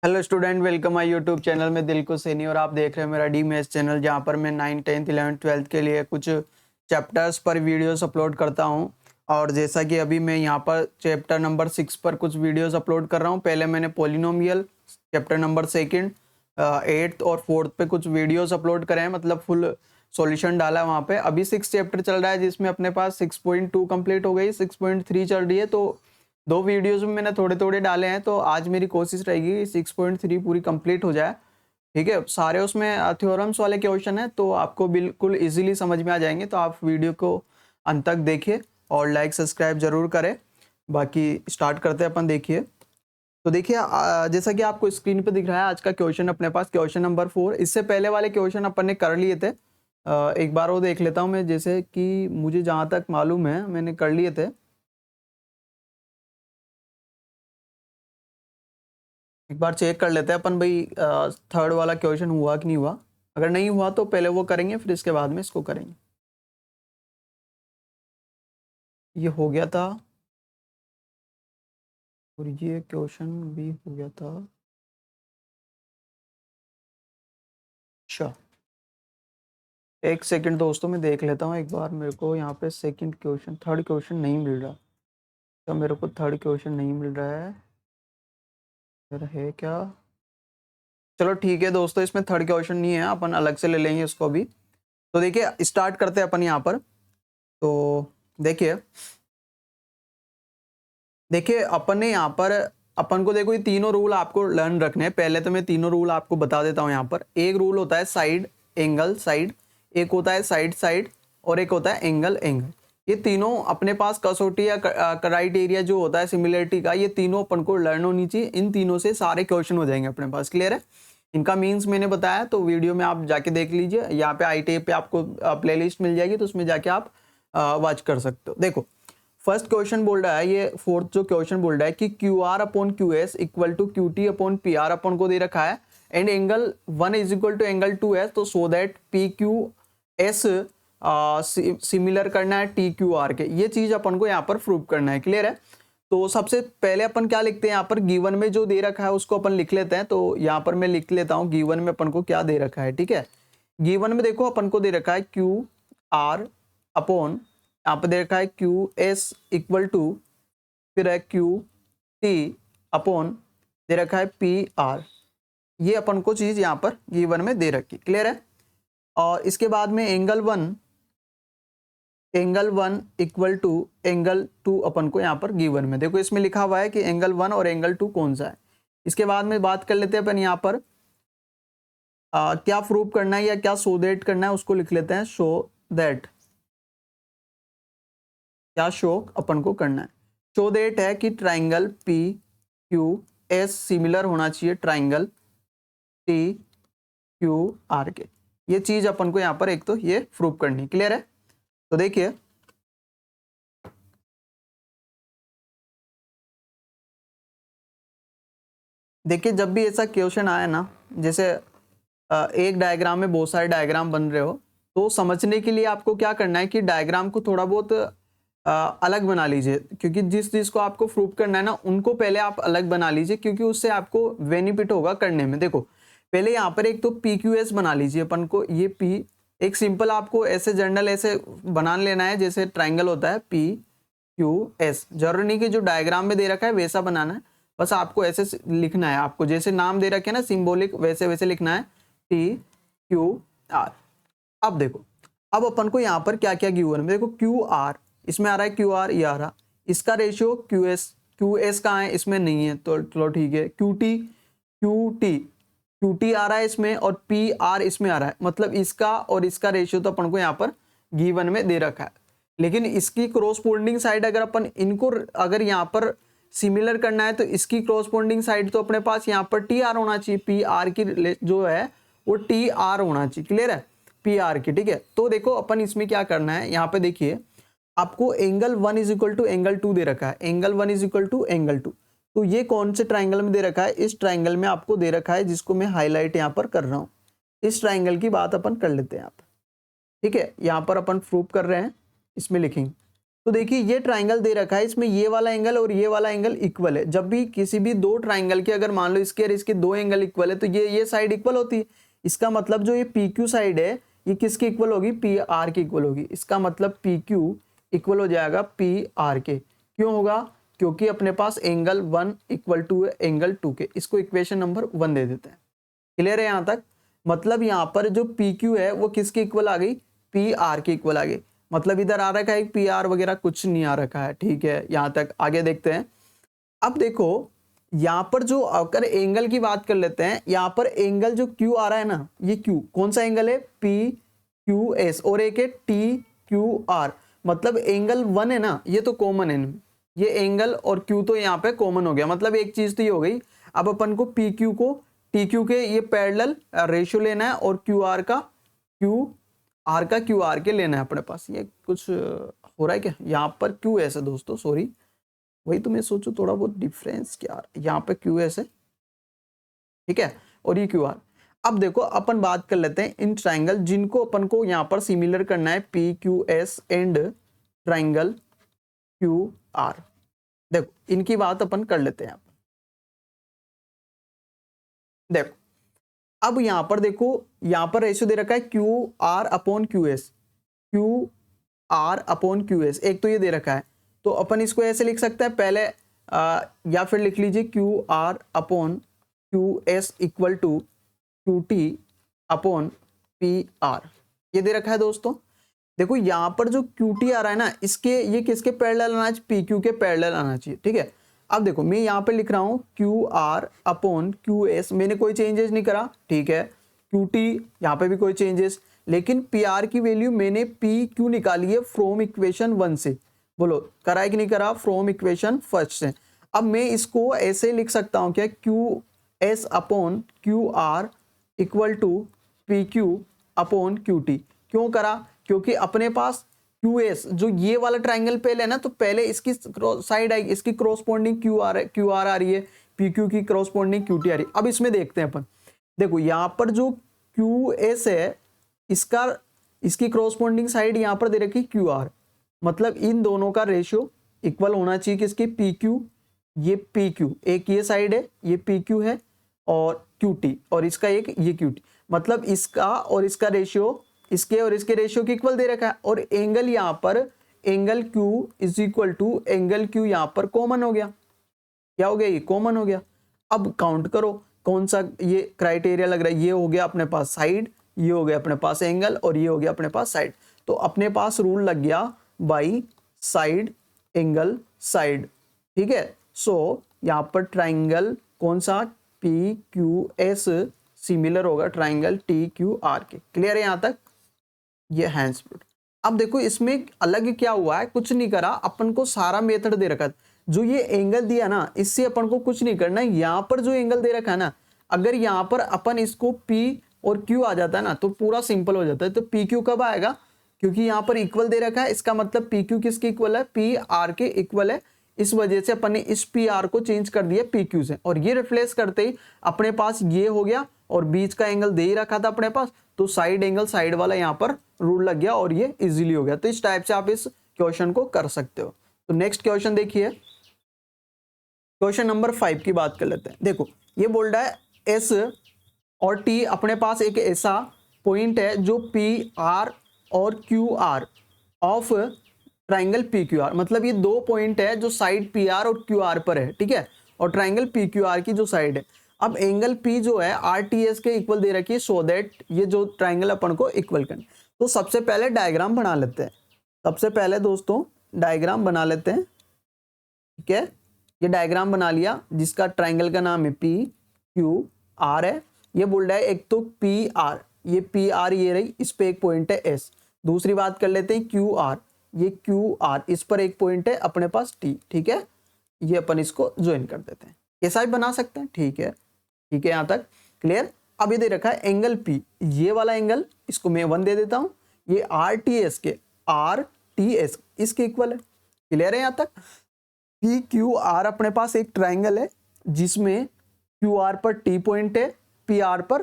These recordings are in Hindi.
Hello student, welcome my YouTube channel में दिल को सैनी। और आप देख रहे हैं मेरा डी मैथ्स चैनल, जहां पर मैं 9th 10th 11th 12th के लिए कुछ चैप्टर्स पर वीडियोस अपलोड करता हूं। और जैसा कि अभी मैं यहां पर चैप्टर नंबर 6 पर कुछ वीडियोस अपलोड कर रहा हूं। पहले मैंने पॉलिनोमियल चैप्टर नंबर 2 8th और 4th पे कुछ वीडियोस अपलोड करे हैं, मतलब फुल सॉल्यूशन डाला है वहाँ पे। अभी 6 चैप्टर चल रहा है, जिसमें अपने पास 6.2 कंप्लीट हो गई, 6.3 चल रही है। तो दो वीडियोस में मैंने थोड़े थोड़े डाले हैं, तो आज मेरी कोशिश रहेगी 6.3 पूरी कंप्लीट हो जाए। ठीक है, सारे उसमें थ्योरम्स वाले क्वेश्चन है, तो आपको बिल्कुल इजीली समझ में आ जाएंगे। तो आप वीडियो को अंत तक देखिए और लाइक सब्सक्राइब जरूर करें। बाकी स्टार्ट करते हैं अपन। देखिए, तो देखिए जैसा कि आपको स्क्रीन पे दिख रहा है, आज का क्वेश्चन अपने पास क्वेश्चन नंबर 4। इससे पहले वाले क्वेश्चन अपन ने कर लिए थे। एक बार वो देख लेता हूँ मैं, जैसे कि मुझे जहाँ तक मालूम है मैंने कर लिए थे। एक बार चेक कर लेते हैं अपन भाई, थर्ड वाला क्वेश्चन हुआ कि नहीं हुआ। अगर नहीं हुआ तो पहले वो करेंगे, फिर इसके बाद में इसको करेंगे। ये हो गया था और ये क्वेश्चन भी हो गया था। अच्छा, एक सेकंड दोस्तों, मैं देख लेता हूँ एक बार। मेरे को यहाँ पे सेकंड क्वेश्चन, थर्ड क्वेश्चन नहीं मिल रहा। तो मेरे को थर्ड क्वेश्चन नहीं मिल रहा है, फिर है क्या? चलो ठीक है दोस्तों, इसमें थर्ड क्वेश्चन नहीं है, अपन अलग से ले लेंगे इसको भी। तो देखिए, स्टार्ट करते हैं अपन यहाँ पर। तो देखिए देखिए अपन ने यहाँ पर, अपन को देखो ये तीनों रूल आपको लर्न रखने हैं। पहले तो मैं तीनों रूल आपको बता देता हूँ यहाँ पर। एक रूल होता है साइड एंगल साइड, एक होता है साइड साइड, और एक होता है एंगल एंगल। ये तीनों अपने पास कसौटी या क्राइटेरिया जो होता है सिमिलरिटी का, ये तीनों अपन को लर्न होनी चाहिए। इन तीनों से सारे क्वेश्चन हो जाएंगे अपने पास। क्लियर है? इनका मीन्स मैंने बताया, तो वीडियो में आप जाके देख लीजिए। यहाँ पे आई पे आपको प्लेलिस्ट मिल जाएगी, तो उसमें जाके आप वॉच कर सकते हो। देखो, फर्स्ट क्वेश्चन बोल रहा है, ये फोर्थ जो क्वेश्चन बोल रहा है कि Q R upon Q S equal to Q T upon P R अपन को दे रखा है, and angle 1 is equal to angle 2 S. तो so that P Q S similar करना है टी क्यू आर के। ये चीज अपन को यहाँ पर प्रूव करना है। क्लियर है? तो सबसे पहले अपन क्या लिखते हैं, यहाँ पर गिवन में जो दे रखा है उसको अपन लिख लेते हैं। तो यहाँ पर मैं लिख लेता हूँ गिवन में अपन को क्या दे रखा है। ठीक है, गिवन में देखो अपन को दे रखा है क्यू आर अपॉन, यहाँ पर दे रखा है क्यू एस इक्वल टू, फिर है क्यू टी अपॉन दे रखा है पी आर। ये अपन को चीज यहाँ पर गिवन में दे रखी। क्लियर है? और इसके बाद में angle one equal to angle two अपन को यहाँ पर गिवन में देखो इसमें लिखा हुआ है कि एंगल 1 और एंगल 2 कौन सा है। इसके बाद में बात कर लेते हैं अपन यहाँ पर क्या प्रूव करना है या क्या शो दैट करना है, उसको लिख लेते हैं शो दैट। क्या शो अपन को करना है? शो दैट है कि triangle P Q S similar होना चाहिए ट्राइंगल टी क्यू आर के। ये चीज अपन को यहाँ पर एक तो ये प्रूव करनी। क्लियर है? तो देखिए, जब भी ऐसा क्वेश्चन आए ना, जैसे एक डायग्राम में बहुत सारे डायग्राम बन रहे हो, तो समझने के लिए आपको क्या करना है कि डायग्राम को थोड़ा बहुत अलग बना लीजिए। क्योंकि जिस चीज को आपको प्रूव करना है ना, उनको पहले आप अलग बना लीजिए, क्योंकि उससे आपको बेनिफिट होगा करने में। देखो, पहले यहाँ पर एक तो पी क्यू एस बना लीजिए अपन को। ये पी एक सिंपल आपको ऐसे जर्नल ऐसे बना लेना है, जैसे ट्राइंगल होता है पी क्यू एस। जरूरी नहीं कि जो डायग्राम में दे रखा है वैसा बनाना है, बस आपको ऐसे लिखना है। आपको जैसे नाम दे रखे हैं ना सिंबॉलिक, वैसे वैसे लिखना है टी क्यू आर। अब देखो, अब अपन को यहाँ पर क्या क्या गिवन है देखो। क्यू आर इसमें आ रहा है, क्यू आर ये आ रहा, इसका रेशियो क्यू एस कहाँ है, इसमें नहीं है, तो चलो ठीक है। क्यू टी आ रहा है इसमें, और पी आर इसमें आ रहा है, मतलब इसका और इसका रेशियो तो अपन को यहाँ पर गिवन में दे रखा है। लेकिन इसकी क्रॉसपोंडिंग साइड अगर अपन इनको अगर यहाँ पर सिमिलर करना है, तो इसकी क्रॉसपोंडिंग साइड तो अपने पास यहाँ पर टी आर होना चाहिए। पी आर की जो है वो टी आर होना चाहिए। क्लियर है? पी आर की। ठीक है, तो देखो अपन इसमें क्या करना है, यहाँ पे देखिए आपको angle 1 is equal to angle 2 दे रखा है। Angle 1 is equal to angle 2, तो ये कौन से ट्राइंगल में दे रखा है? इस ट्राइंगल में आपको दे रखा है, जिसको मैं हाईलाइट यहाँ पर कर रहा हूँ। इस ट्राइंगल की बात अपन कर लेते हैं यहाँ पर। ठीक है, यहाँ पर अपन प्रूव कर रहे हैं, इसमें लिखेंगे तो देखिए ये ट्राइंगल दे रखा है, इसमें ये वाला एंगल और ये वाला एंगल इक्वल है। जब भी किसी भी दो ट्राइंगल के अगर मान लो इसके और इसके दो एंगल इक्वल है तो ये साइड इक्वल होती है। इसका मतलब जो ये पी क्यू साइड है ये किसकी इक्वल होगी, पी आर की इक्वल होगी। इसका मतलब पी क्यू इक्वल हो जाएगा पी आर के। क्यों होगा, क्योंकि अपने पास एंगल 1 इक्वल टू एंगल 2 के। इसको इक्वेशन नंबर 1 दे देते हैं। क्लियर है यहाँ तक। मतलब यहाँ पर जो पी क्यू है वो किसकी इक्वल आ गई, पी आर की इक्वल आ गई। मतलब इधर आ रखा है पी आर वगैरह कुछ नहीं आ रखा है, ठीक है। यहाँ तक आगे देखते हैं। अब देखो यहाँ पर जो अगर एंगल की बात कर लेते हैं, यहाँ पर एंगल जो क्यू आ रहा है ना, ये क्यू कौन सा एंगल है, पी क्यू एस, और एक है टी क्यू आर। मतलब एंगल 1 है ना, ये तो कॉमन है, ये एंगल और क्यू तो यहाँ पे कॉमन हो गया। मतलब एक चीज तो ये हो गई। अब अपन को पी क्यू को टी क्यू के ये पैरेलल रेशियो लेना है और क्यू आर का क्यू आर के लेना है अपने पास। ये कुछ हो रहा है क्या, यहाँ पर क्यू एस है दोस्तों, सॉरी, वही तो मैं सोचू थोड़ा बहुत डिफरेंस क्या, यहाँ पे क्यू एस है, ठीक है, और ये क्यू आर। अब देखो अपन बात कर लेते हैं इन ट्राइंगल जिनको अपन को यहाँ पर सिमिलर करना है, P Q S and triangle Q R. देखो इनकी बात अपन कर लेते हैं। देखो अब यहां पर देखो, यहां पर रेशियो दे रखा है Q R upon Q S, Q R upon Q S, एक तो ये दे रखा है। तो अपन इसको ऐसे लिख सकते हैं पहले, या फिर लिख लीजिए Q R upon Q S equal to Q T upon P R. ये दे रखा है दोस्तों। देखो यहां पर जो क्यू टी आ रहा है ना, इसके ये किसके पैरेलल आना चाहिए, पी क्यू के पैरेलल आना चाहिए, ठीक है। अब देखो मैं यहाँ पे लिख रहा हूँ Q R upon Q S, मैंने कोई चेंजेस नहीं करा, ठीक है। क्यू टी यहाँ पे भी कोई चेंजेस, लेकिन पी आर की वैल्यू मैंने पी क्यू निकाली है फ्रॉम इक्वेशन 1 से। बोलो करा है कि नहीं करा, फ्रॉम इक्वेशन फर्स्ट से। अब मैं इसको ऐसे लिख सकता हूँ क्या, Q S upon Q R equal to P Q upon Q T. क्यों करा, क्योंकि अपने पास क्यू एस जो ये वाला ट्राइंगल पहले है ना, तो पहले इसकी साइड आएगी, इसकी क्रॉसपोंडिंग क्यू आर आ रही है, पी क्यू की क्रॉसपोंडिंग क्यू टी आ रही है। अब इसमें देखते हैं अपन। देखो यहाँ पर जो क्यू एस है इसकी क्रॉसपोंडिंग साइड यहाँ पर दे रखी क्यू आर। मतलब इन दोनों का रेशियो इक्वल होना चाहिए किसकी, पी क्यू, ये पी क्यू एक ये साइड है, ये पी क्यू है, और क्यू टी और इसका एक ये क्यू टी। मतलब इसका और इसका रेशियो इसके और इसके रेशियो की इक्वल दे रखा है। और एंगल यहाँ पर angle Q is equal to angle Q यहाँ पर कॉमन हो गया। क्या हो गया, ये कॉमन हो गया। अब काउंट करो कौन सा ये क्राइटेरिया लग रहा है। ये हो गया अपने पास साइड, ये हो गया अपने पास एंगल, और ये हो गया अपने पास साइड। तो अपने पास रूल लग गया बाई साइड एंगल साइड, ठीक है। सो यहाँ पर ट्राइंगल कौन सा, पी क्यू एस सिमिलर होगा ट्राइंगल टी क्यू आर के। क्लियर है यहाँ तक, ये हैंड्स फ्रूट। अब देखो इसमें अलग क्या हुआ है, कुछ नहीं करा, अपन को सारा मेथड दे रखा है। जो ये एंगल दिया ना, इससे अपन को कुछ नहीं करना है। यहाँ पर जो एंगल दे रखा है ना, अगर यहाँ पर अपन इसको P और Q आ जाता है ना, तो पूरा सिंपल हो जाता है। तो पी क्यू कब आएगा, क्योंकि यहाँ पर इक्वल दे रखा है, इसका मतलब पी क्यू किसके इक्वल है, पी आर के इक्वल है। इस वजह से अपन ने इस पी आर को चेंज कर दिया पी क्यू से, और ये रिप्लेस करते ही अपने पास ये हो गया, और बीच का एंगल दे ही रखा था अपने पास, तो साइड एंगल साइड वाला यहाँ पर रूल लग गया और ये इजीली हो गया। तो इस टाइप से आप इस क्वेश्चन को कर सकते हो। तो नेक्स्ट क्वेश्चन देखिए, क्वेश्चन नंबर 5 की बात कर लेते हैं। देखो ये बोल रहा है एस और टी अपने पास एक ऐसा पॉइंट है जो पी आर और Q R of triangle P Q R. मतलब ये दो पॉइंट है जो साइड पी आर और क्यू आर पर है, ठीक है, और ट्राइंगल पी क्यू आर की जो साइड है। अब एंगल P जो है आर टी एस के इक्वल दे रखी है, सो दैट ये जो ट्राइंगल अपन को इक्वल करना। तो सबसे पहले डायग्राम बना लेते हैं। सबसे पहले दोस्तों डायग्राम बना लेते हैं, ठीक है। ये डायग्राम बना लिया जिसका ट्राइंगल का नाम है पी क्यू आर है। ये बोल रहा है एक तो पी आर, ये पी आर ये रही, इस पे एक पॉइंट है एस। दूसरी बात कर लेते हैं क्यू आर, ये क्यू आर इस पर एक पॉइंट है अपने पास टी, ठीक है। ये अपन इसको ज्वाइन कर देते हैं, ऐसा भी बना सकते हैं, ठीक है, ठीक है, यहाँ तक क्लियर। अब ये दे रखा है एंगल P, ये वाला एंगल इसको मैं 1 दे देता हूं, ये आर टी एस इसके इक्वल है। क्लियर है यहाँ तक। पी क्यू आर अपने पास एक ट्राइंगल है जिसमें क्यू आर पर T पॉइंट है, पी आर पर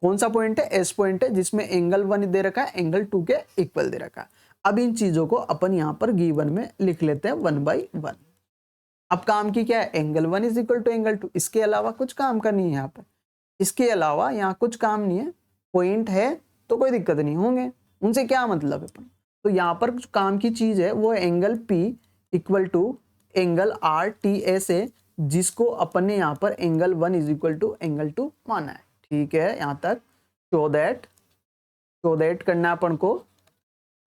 कौन सा पॉइंट है, S पॉइंट है, जिसमें एंगल 1 दे रखा है, एंगल 2 के इक्वल दे रखा है। अब इन चीजों को अपन यहाँ पर गिवन में लिख लेते हैं 1/1। अब काम की क्या है, angle 1 is equal to angle 2, इसके अलावा कुछ काम का नहीं है यहाँ पर, इसके अलावा यहाँ कुछ काम नहीं है। पॉइंट है तो कोई दिक्कत नहीं होंगे, उनसे क्या मतलब है अपन। तो यहाँ पर कुछ काम की चीज है, वो angle P equal to angle RTS है, जिसको अपन ने यहाँ पर angle 1 is equal to angle 2 माना है। ठीक है, यहाँ तक शो दैट करना है अपन को,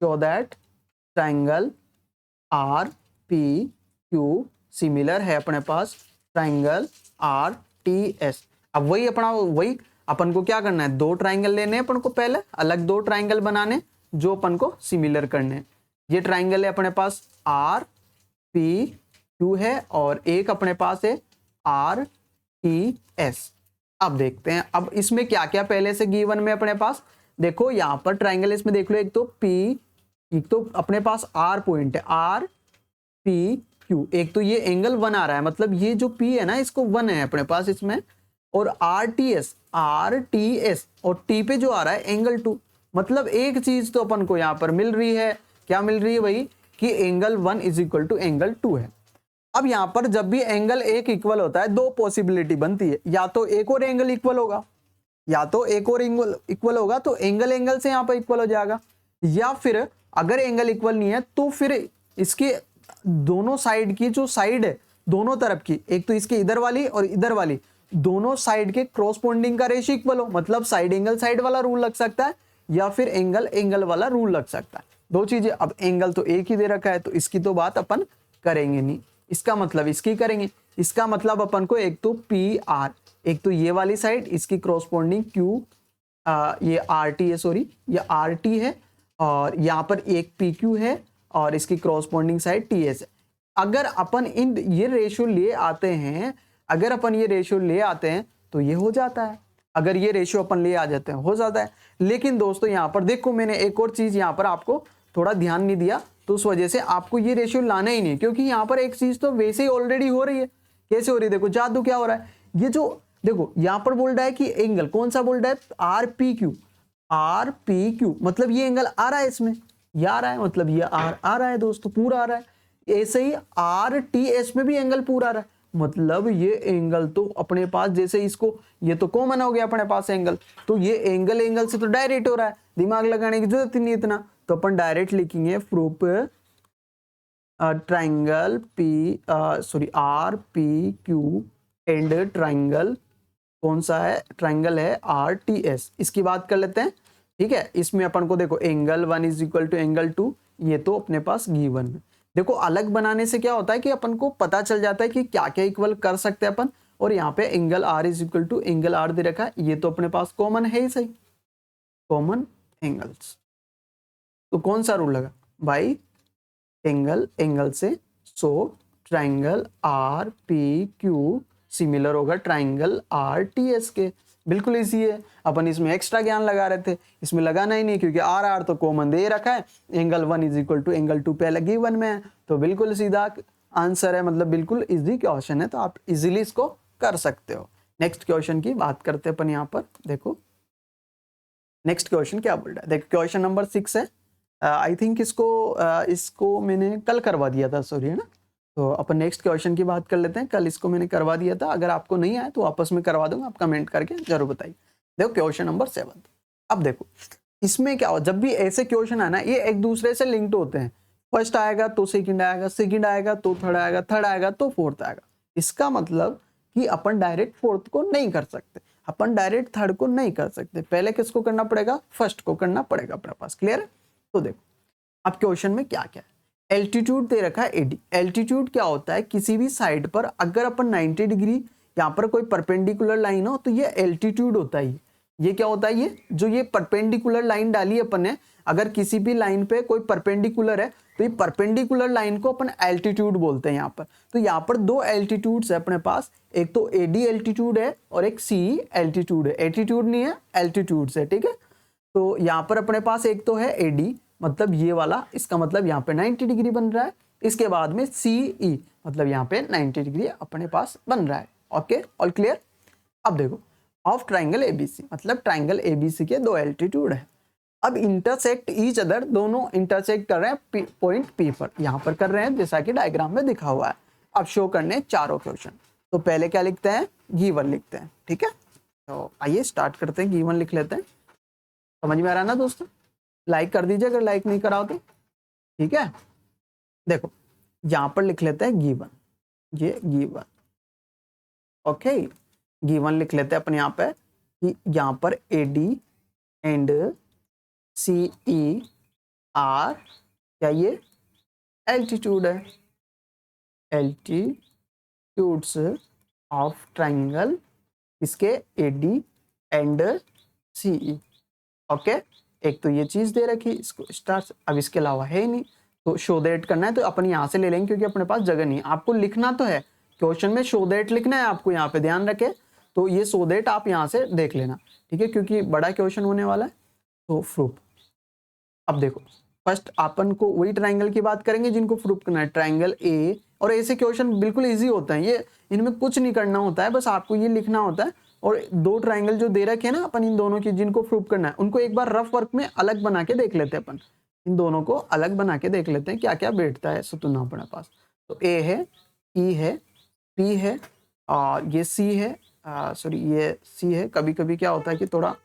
show that triangle RPQ similar है अपने पास ट्राइंगल RTS। अब वही अपन को क्या करना है, दो ट्राइंगल लेने हैं अपन को, पहले अलग दो ट्राइंगल बनाने जो अपन को सिमिलर करने हैं। ये ट्राइंगल है अपने पास RPQ है और एक अपने पास है RTS। अब देखते हैं अब इसमें क्या क्या पहले से गिवन में अपने पास, देखो यहाँ पर ट्राइंगल इसमें देख लो, एक तो अपने पास R पॉइंट है RPQ, एक तो ये एंगल 1 आ रहा है, मतलब ये जो P है ना इसको 1 है अपने पास इसमें, और RTS और T पे जो आ रहा है एंगल 2, मतलब एक चीज तो अपन को यहाँ पर मिल रही है, क्या मिल रही है भाई, कि angle 1 is equal to angle 2 है। अब यहाँ पर जब भी एंगल एक इक्वल होता है, दो पॉसिबिलिटी बनती है, या तो एक और एंगल इक्वल होगा, तो एंगल से यहाँ पर इक्वल हो जाएगा, या फिर अगर एंगल इक्वल नहीं है तो फिर इसके दोनों साइड की जो साइड है, दोनों तरफ की, एक तो इसके इधर वाली और इधर वाली, दोनों साइड के क्रॉसपोंडिंग का रेशियो इक्वल हो, मतलब साइड एंगल साइड वाला रूल लग सकता है, या फिर एंगल वाला रूल लग सकता है। दो चीजें, अब एंगल तो एक ही दे रखा है तो इसकी तो बात अपन करेंगे नहीं, इसका मतलब इसकी करेंगे। इसका मतलब अपन को एक तो PR, एक तो ये वाली साइड इसकी क्रॉसपोंडिंग Q, ये RT है, सॉरी ये RT है, और यहाँ पर एक PQ है और इसकी क्रॉसपोंडिंग साइड TS है। अगर अपन ये रेशियो ले आते हैं, तो ये हो जाता है, अगर ये रेशियो अपन ले आ जाते हैं हो जाता है। लेकिन दोस्तों यहाँ पर देखो, मैंने एक और चीज यहाँ पर आपको थोड़ा ध्यान नहीं दिया, तो उस वजह से आपको ये रेशियो लाना ही नहीं, क्योंकि यहाँ पर एक चीज तो वैसे ही ऑलरेडी हो रही है। कैसे हो रही है, देखो जादू क्या हो रहा है, ये जो देखो यहाँ पर बोल रहा है कि एंगल कौन सा बोल रहा है, RPQ, मतलब ये एंगल आ रहा है, इसमें ये आ रहा है, मतलब ये आ रहा है दोस्तों, पूरा आ रहा है। ऐसे ही RTS में भी एंगल पूरा आ रहा है, मतलब ये एंगल तो अपने पास, जैसे इसको ये तो कॉमन हो गया अपने पास एंगल, तो ये एंगल से तो डायरेक्ट हो रहा है, दिमाग लगाने की जरूरत ही नहीं इतना, तो अपन डायरेक्ट लिखेंगे proof triangle RPQ and triangle कौन सा है, ट्राइंगल है RTS। इसकी बात कर लेते हैं, ठीक है। इसमें अपन को देखो angle 1 is equal to angle 2, ये तो अपने पास गिवन है। देखो अलग बनाने से क्या होता है कि अपन को पता चल जाता है कि क्या क्या इक्वल कर सकते हैं अपन, और यहाँ पे angle R is equal to angle R दे रखा है, ये तो अपने पास कॉमन है ही सही, कॉमन एंगल्स। तो कौन सा रूल लगा भाई, एंगल से, सो ट्राइंगल RPQ सिमिलर होगा ट्राइंगल RTS के, बिल्कुल इजी है। अपन इसमें एक्स्ट्रा ज्ञान लगा रहे थे, इसमें लगाना ही नहीं, क्योंकि R तो कॉमन दे रखा है, angle 1 is equal to angle 2 पहले गिवन में है, तो बिल्कुल सीधा आंसर है, मतलब बिल्कुल इजी क्वेश्चन है, तो आप इजीली इसको कर सकते हो। नेक्स्ट क्वेश्चन की बात करते हैं अपन यहाँ पर, देखो नेक्स्ट क्वेश्चन क्या बोल रहा है, देखो क्वेश्चन नंबर 6 है। आई थिंक इसको मैंने कल करवा दिया था, सॉरी, है ना। तो अपन नेक्स्ट क्वेश्चन की बात कर लेते हैं, कल इसको मैंने करवा दिया था, अगर आपको नहीं आया तो आपस में करवा दूंगा, आप कमेंट करके जरूर बताइए। देखो क्वेश्चन नंबर 7, अब देखो इसमें क्या हो, जब भी ऐसे क्वेश्चन आना, ये एक दूसरे से लिंक्ड होते हैं, फर्स्ट आएगा तो सेकंड आएगा, सेकंड आएगा तो थर्ड आएगा, थर्ड आएगा तो फोर्थ आएगा। इसका मतलब कि अपन डायरेक्ट फोर्थ को नहीं कर सकते, अपन डायरेक्ट थर्ड को नहीं कर सकते, पहले किसको करना पड़ेगा, फर्स्ट को करना पड़ेगा अपने पास। क्लियर है। तो देखो अब क्वेश्चन में क्या क्या है, एल्टीट्यूड दे रखा है AD। एल्टीट्यूड क्या होता है, किसी भी साइड पर अगर अपन 90 डिग्री यहाँ पर कोई परपेंडिकुलर लाइन हो तो ये एल्टीट्यूड होता है। ये क्या होता है, ये जो ये परपेंडिकुलर लाइन डाली अपन ने, अगर किसी भी लाइन पे कोई परपेंडिकुलर है तो ये परपेंडिकुलर लाइन को अपन एल्टीट्यूड बोलते हैं यहाँ पर। तो यहाँ पर दो एल्टीट्यूड्स है अपने पास, एक तो AD एल्टीट्यूड है और एक CE एल्टीट्यूड है, एल्टीट्यूड नहीं है एल्टीट्यूड्स है, ठीक है। तो यहाँ पर अपने पास एक तो है AD, मतलब ये वाला, इसका मतलब यहाँ पे 90 डिग्री बन रहा है, इसके बाद में CE मतलब यहाँ पे 90 डिग्री अपने पास बन रहा है। Okay, all clear. अब देखो ऑफ ट्राइंगल ABC, मतलब ट्राइंगल ABC के दो एल्टीट्यूड है। अब इंटरसेक्ट ईच अदर, दोनों इंटरसेक्ट कर रहे हैं पॉइंट पी पर, यहाँ पर कर रहे हैं जैसा कि डायग्राम में दिखा हुआ है। अब शो करने चारों क्वेश्चन। तो पहले क्या लिखते हैं, गिवन लिखते हैं, ठीक है। तो आइए स्टार्ट करते हैं, गिवन लिख लेते हैं। समझ में आ रहा है ना दोस्तों? लाइक कर दीजिए अगर लाइक नहीं कराओ तो, ठीक है। देखो यहाँ पर लिख लेते हैं गिवन, ये गिवन, ओके। गिवन लिख लेते हैं अपन यहाँ पे कि यहाँ पर AD एंड CE आर क्या ये एल्टीट्यूड है, एल्टीट्यूड्स ऑफ ट्राइंगल इसके AD एंड CE, ओके। एक तो ये चीज दे रखी, इसको स्टार्स, अब इसके अलावा है ही नहीं, तो शो दैट करना है तो अपन यहाँ से ले लेंगे क्योंकि अपने पास जगह नहीं है। आपको लिखना तो है क्वेश्चन में, शो दैट लिखना है आपको, यहाँ पे ध्यान रखे। तो ये शो दैट आप यहाँ से देख लेना, ठीक है, क्योंकि बड़ा क्वेश्चन होने वाला है। तो प्रूफ, अब देखो फर्स्ट अपन को वही ट्राइंगल की बात करेंगे जिनको प्रूफ करना है, ट्राइंगल ए। और ऐसे क्वेश्चन बिल्कुल इजी होते हैं ये, इनमें कुछ नहीं करना होता है, बस आपको ये लिखना होता है। और दो ट्राइंगल जो दे रखे हैं ना अपन इन दोनों की, जिनको प्रूफ करना है, उनको एक बार रफ वर्क में अलग बना के देख लेते हैं अपन। इन दोनों को अलग बना के देख लेते हैं क्या क्या बैठता है सुतुना अपने पास। तो ए है, ई है, पी है, और ये सी है, सॉरी ये सी है। कभी कभी क्या होता है कि थोड़ा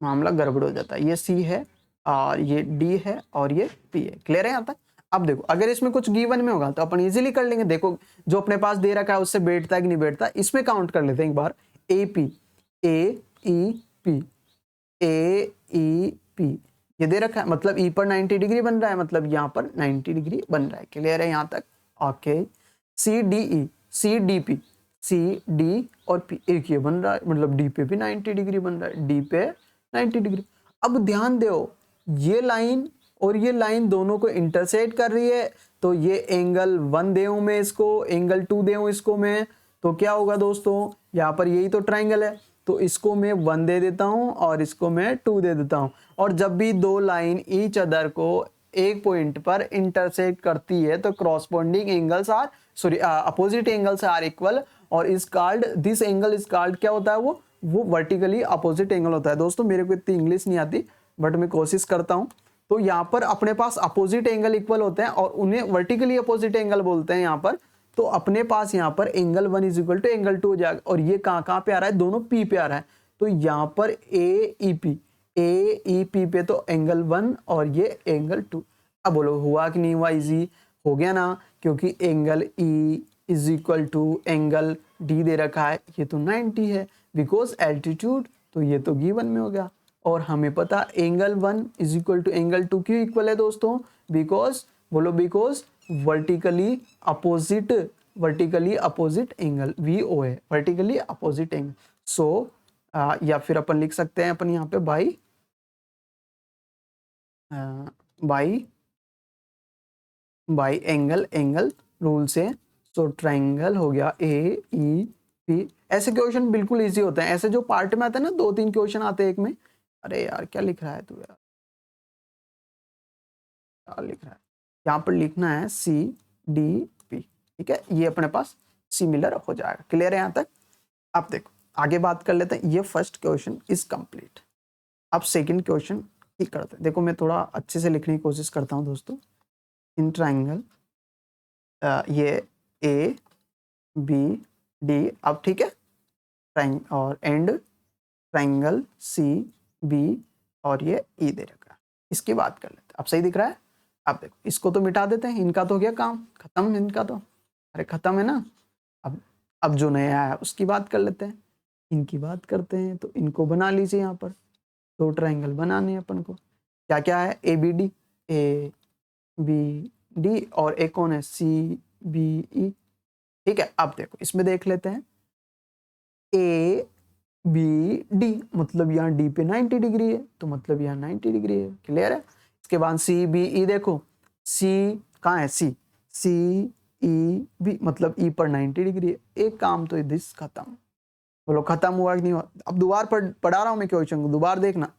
मामला गड़बड़ हो जाता है। ये सी है, और ये डी है, और ये पी है। क्लियर है यहाँ तक? अब देखो अगर इसमें कुछ गिवन में होगा तो अपन इजीली कर लेंगे। देखो जो अपने पास दे रखा है उससे बैठता है कि नहीं बैठता, इसमें काउंट कर लेते हैं एक बार। A P, A E P, A E P, ये दे रखा है, मतलब ई पर 90 डिग्री बन रहा है, मतलब यहाँ पर 90 डिग्री बन रहा है। क्लियर है यहाँ तक? Okay. C D E, C D P, C D और पी, एक ये बन रहा है, मतलब डी पे भी 90 डिग्री बन रहा है, डी पे 90 डिग्री। अब ध्यान दो, ये लाइन और ये लाइन दोनों को इंटरसेक्ट कर रही है, तो ये एंगल 1 दे हूं मैं इसको, एंगल 2 दे हूं इसको मैं, तो क्या होगा दोस्तों, यहाँ पर यही तो ट्राइंगल है, तो इसको मैं 1 दे देता हूं और इसको मैं 2 दे देता हूं। और जब भी दो लाइन ईच अदर को एक पॉइंट पर इंटरसेक्ट करती है तो corresponding angles are, sorry opposite angles are equal, और is called, this angle is called, क्या होता है वो वर्टिकली अपोजिट एंगल होता है। दोस्तों मेरे को इतनी इंग्लिश नहीं आती बट मैं कोशिश करता हूं। तो यहाँ पर अपने पास अपोजिट एंगल इक्वल होते हैं और उन्हें वर्टिकली अपोजिट एंगल बोलते हैं यहाँ पर। तो अपने पास यहाँ पर angle 1 is equal to angle 2 हो जाएगा। और ये कहाँ पे आ रहा है, दोनों पी पे आ रहा है, तो यहाँ पर ए ई पी पे तो एंगल 1 और ये एंगल 2। अब बोलो हुआ कि नहीं हुआ, इजी हो गया ना, क्योंकि angle E is equal to angle D दे रखा है, ये तो 90 है बिकॉज एल्टीट्यूड, तो ये तो गिवन में हो गया। और हमें पता angle 1 is equal to angle 2 क्यों इक्वल है दोस्तों, बिकॉज बोलो, because vertically opposite angle VO है, वर्टिकली अपोजिट एंगल। सो या फिर अपन लिख सकते हैं अपन यहाँ पे बाई एंगल रूल से। सो ट्राइंगल हो गया AEP। ऐसे क्वेश्चन बिल्कुल इजी होते हैं, ऐसे जो पार्ट में आते हैं ना, 2-3 क्वेश्चन आते हैं एक में। अरे यार क्या लिख रहा है तू यार, क्या लिख रहा है, यहाँ पर लिखना है CDP, ठीक है, ये अपने पास सिमिलर हो जाएगा। क्लियर है यहाँ तक? अब देखो आगे बात कर लेते हैं। ये फर्स्ट क्वेश्चन इज कंप्लीट। अब सेकंड क्वेश्चन ही करते हैं। देखो मैं थोड़ा अच्छे से लिखने की कोशिश करता हूँ दोस्तों। इन ट्राइंगल ये ABD, अब ठीक है, और एंड ट्राइंगल CB और ये E दे रखा है। इसकी बात कर लेते हैं। अब सही दिख रहा है? अब देखो इसको तो मिटा देते हैं, इनका तो हो गया काम खत्म, इनका तो अरे खत्म है ना। अब जो नया है उसकी बात कर लेते हैं, इनकी बात करते हैं। तो इनको बना लीजिए, यहाँ पर 2 ट्राइंगल बनाने हैं अपन को। क्या क्या है, ABD और एक कौन है, CBE, ठीक है। अब देखो इसमें देख लेते हैं ABD, मतलब यहाँ D पे 90 डिग्री है, तो मतलब यहाँ 90 डिग्री है। क्लियर है? इसके बाद CBE देखो, C कहाँ है, CEB, मतलब E पर 90 डिग्री है। एक काम तो दिस खत्म। बोलो खत्म हुआ कि नहीं हुआ? अब दोबारा पढ़ा रहा हूं मैं क्वेश्चन को, दोबारा देखना।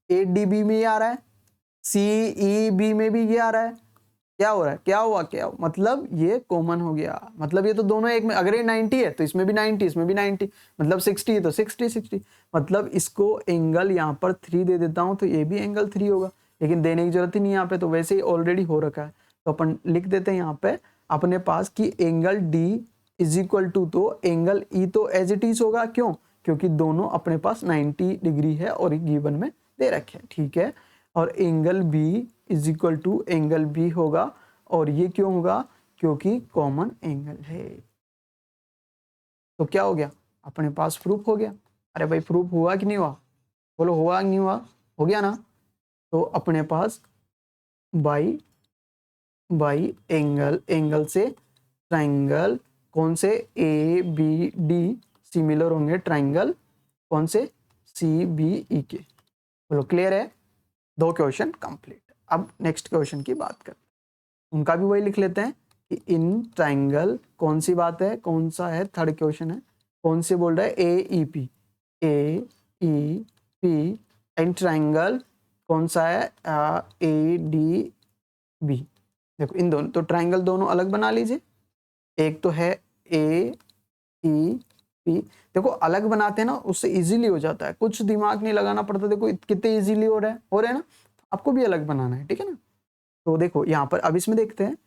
ADB में ये आ रहा है, CEB में भी ये आ रहा है, क्या हो रहा है, क्या हुआ, क्या हुआ, मतलब ये कॉमन हो गया, मतलब ये तो दोनों एक में, अगर ये 90 है तो इसमें भी 90, इसमें भी 90, मतलब 60 है तो 60 60, मतलब इसको एंगल यहाँ पर 3 दे देता हूँ तो ये भी एंगल 3 होगा, लेकिन देने की जरूरत ही नहीं यहाँ पे, तो वैसे ही ऑलरेडी हो रखा है, तो अपन लिख देते हैं यहाँ पे अपने पास कि angle D is equal to, तो एंगल ई तो एज इट इज होगा, क्यों, क्योंकि दोनों अपने पास 90 डिग्री है और गिवन में दे रखे हैं, ठीक है। और angle B is equal to angle B होगा, और ये क्यों होगा, क्योंकि कॉमन एंगल है। तो क्या हो गया, अपने पास प्रूफ हो गया। अरे भाई प्रूफ हुआ कि नहीं हुआ, बोलो हुआ कि नहीं हुआ, हो गया ना। तो अपने पास बाई बाई एंगल, एंगल से ट्राइंगल, कौन से, ए बी डी सिमिलर होंगे ट्राइंगल कौन से, सी बी ई के। बोलो क्लियर है, 2 क्वेश्चन कंप्लीट। अब नेक्स्ट क्वेश्चन की बात करते हैं, उनका भी वही लिख लेते हैं कि इन ट्राइंगल, कौन सी बात है, कौन सा है, थर्ड क्वेश्चन है, कौन से बोल रहा है, A E P, A E P and triangle कौन सा है, ए डी बी। देखो इन दोनों, तो ट्राइंगल दोनों अलग बना लीजिए, एक तो है ए ई पी, देखो अलग बनाते हैं ना उससे इजीली हो जाता है, कुछ दिमाग नहीं लगाना पड़ता, देखो कितने इजीली हो रहा है ना, आपको भी अलग बनाना है, ठीक है ना। तो देखो यहाँ पर अब इसमें देखते हैं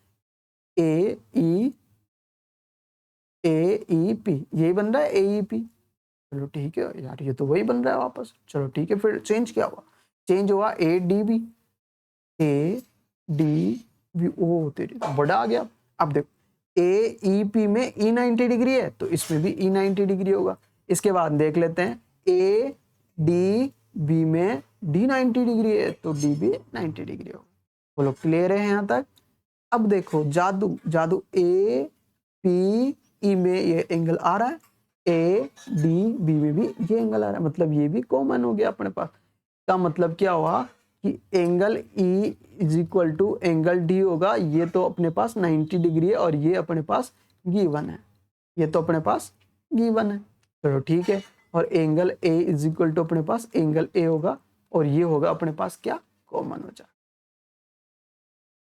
ए ई पी, यही बन रहा है ए ई पी, चलो ठीक है यार, ये तो वही बन रहा है वापस, चलो ठीक है, फिर चेंज क्या हुआ, चेंज हुआ A D B, A D B, ओ तेरी तो बड़ा आ गया। अब देखो ए ई पी में ई 90 डिग्री है तो इसमें भी ई 90 डिग्री होगा। इसके बाद देख लेते हैं ए डी बी में डी 90 डिग्री है तो डी भी 90 डिग्री होगा। बोलो क्लियर है यहाँ तक। अब देखो जादू जादू, ए पी ई में ये एंगल आ रहा है, ए डी बी में भी ये एंगल आ रहा है, मतलब ये भी कॉमन हो गया अपने पास। का मतलब क्या हुआ कि angle E is equal to angle D होगा, ये तो अपने पास 90 डिग्री है और ये अपने पास गिवन है, ये तो अपने पास गिवन है, चलो ठीक है। और angle A is equal to अपने पास एंगल ए होगा, और ये होगा अपने पास क्या, कॉमन हो जाए,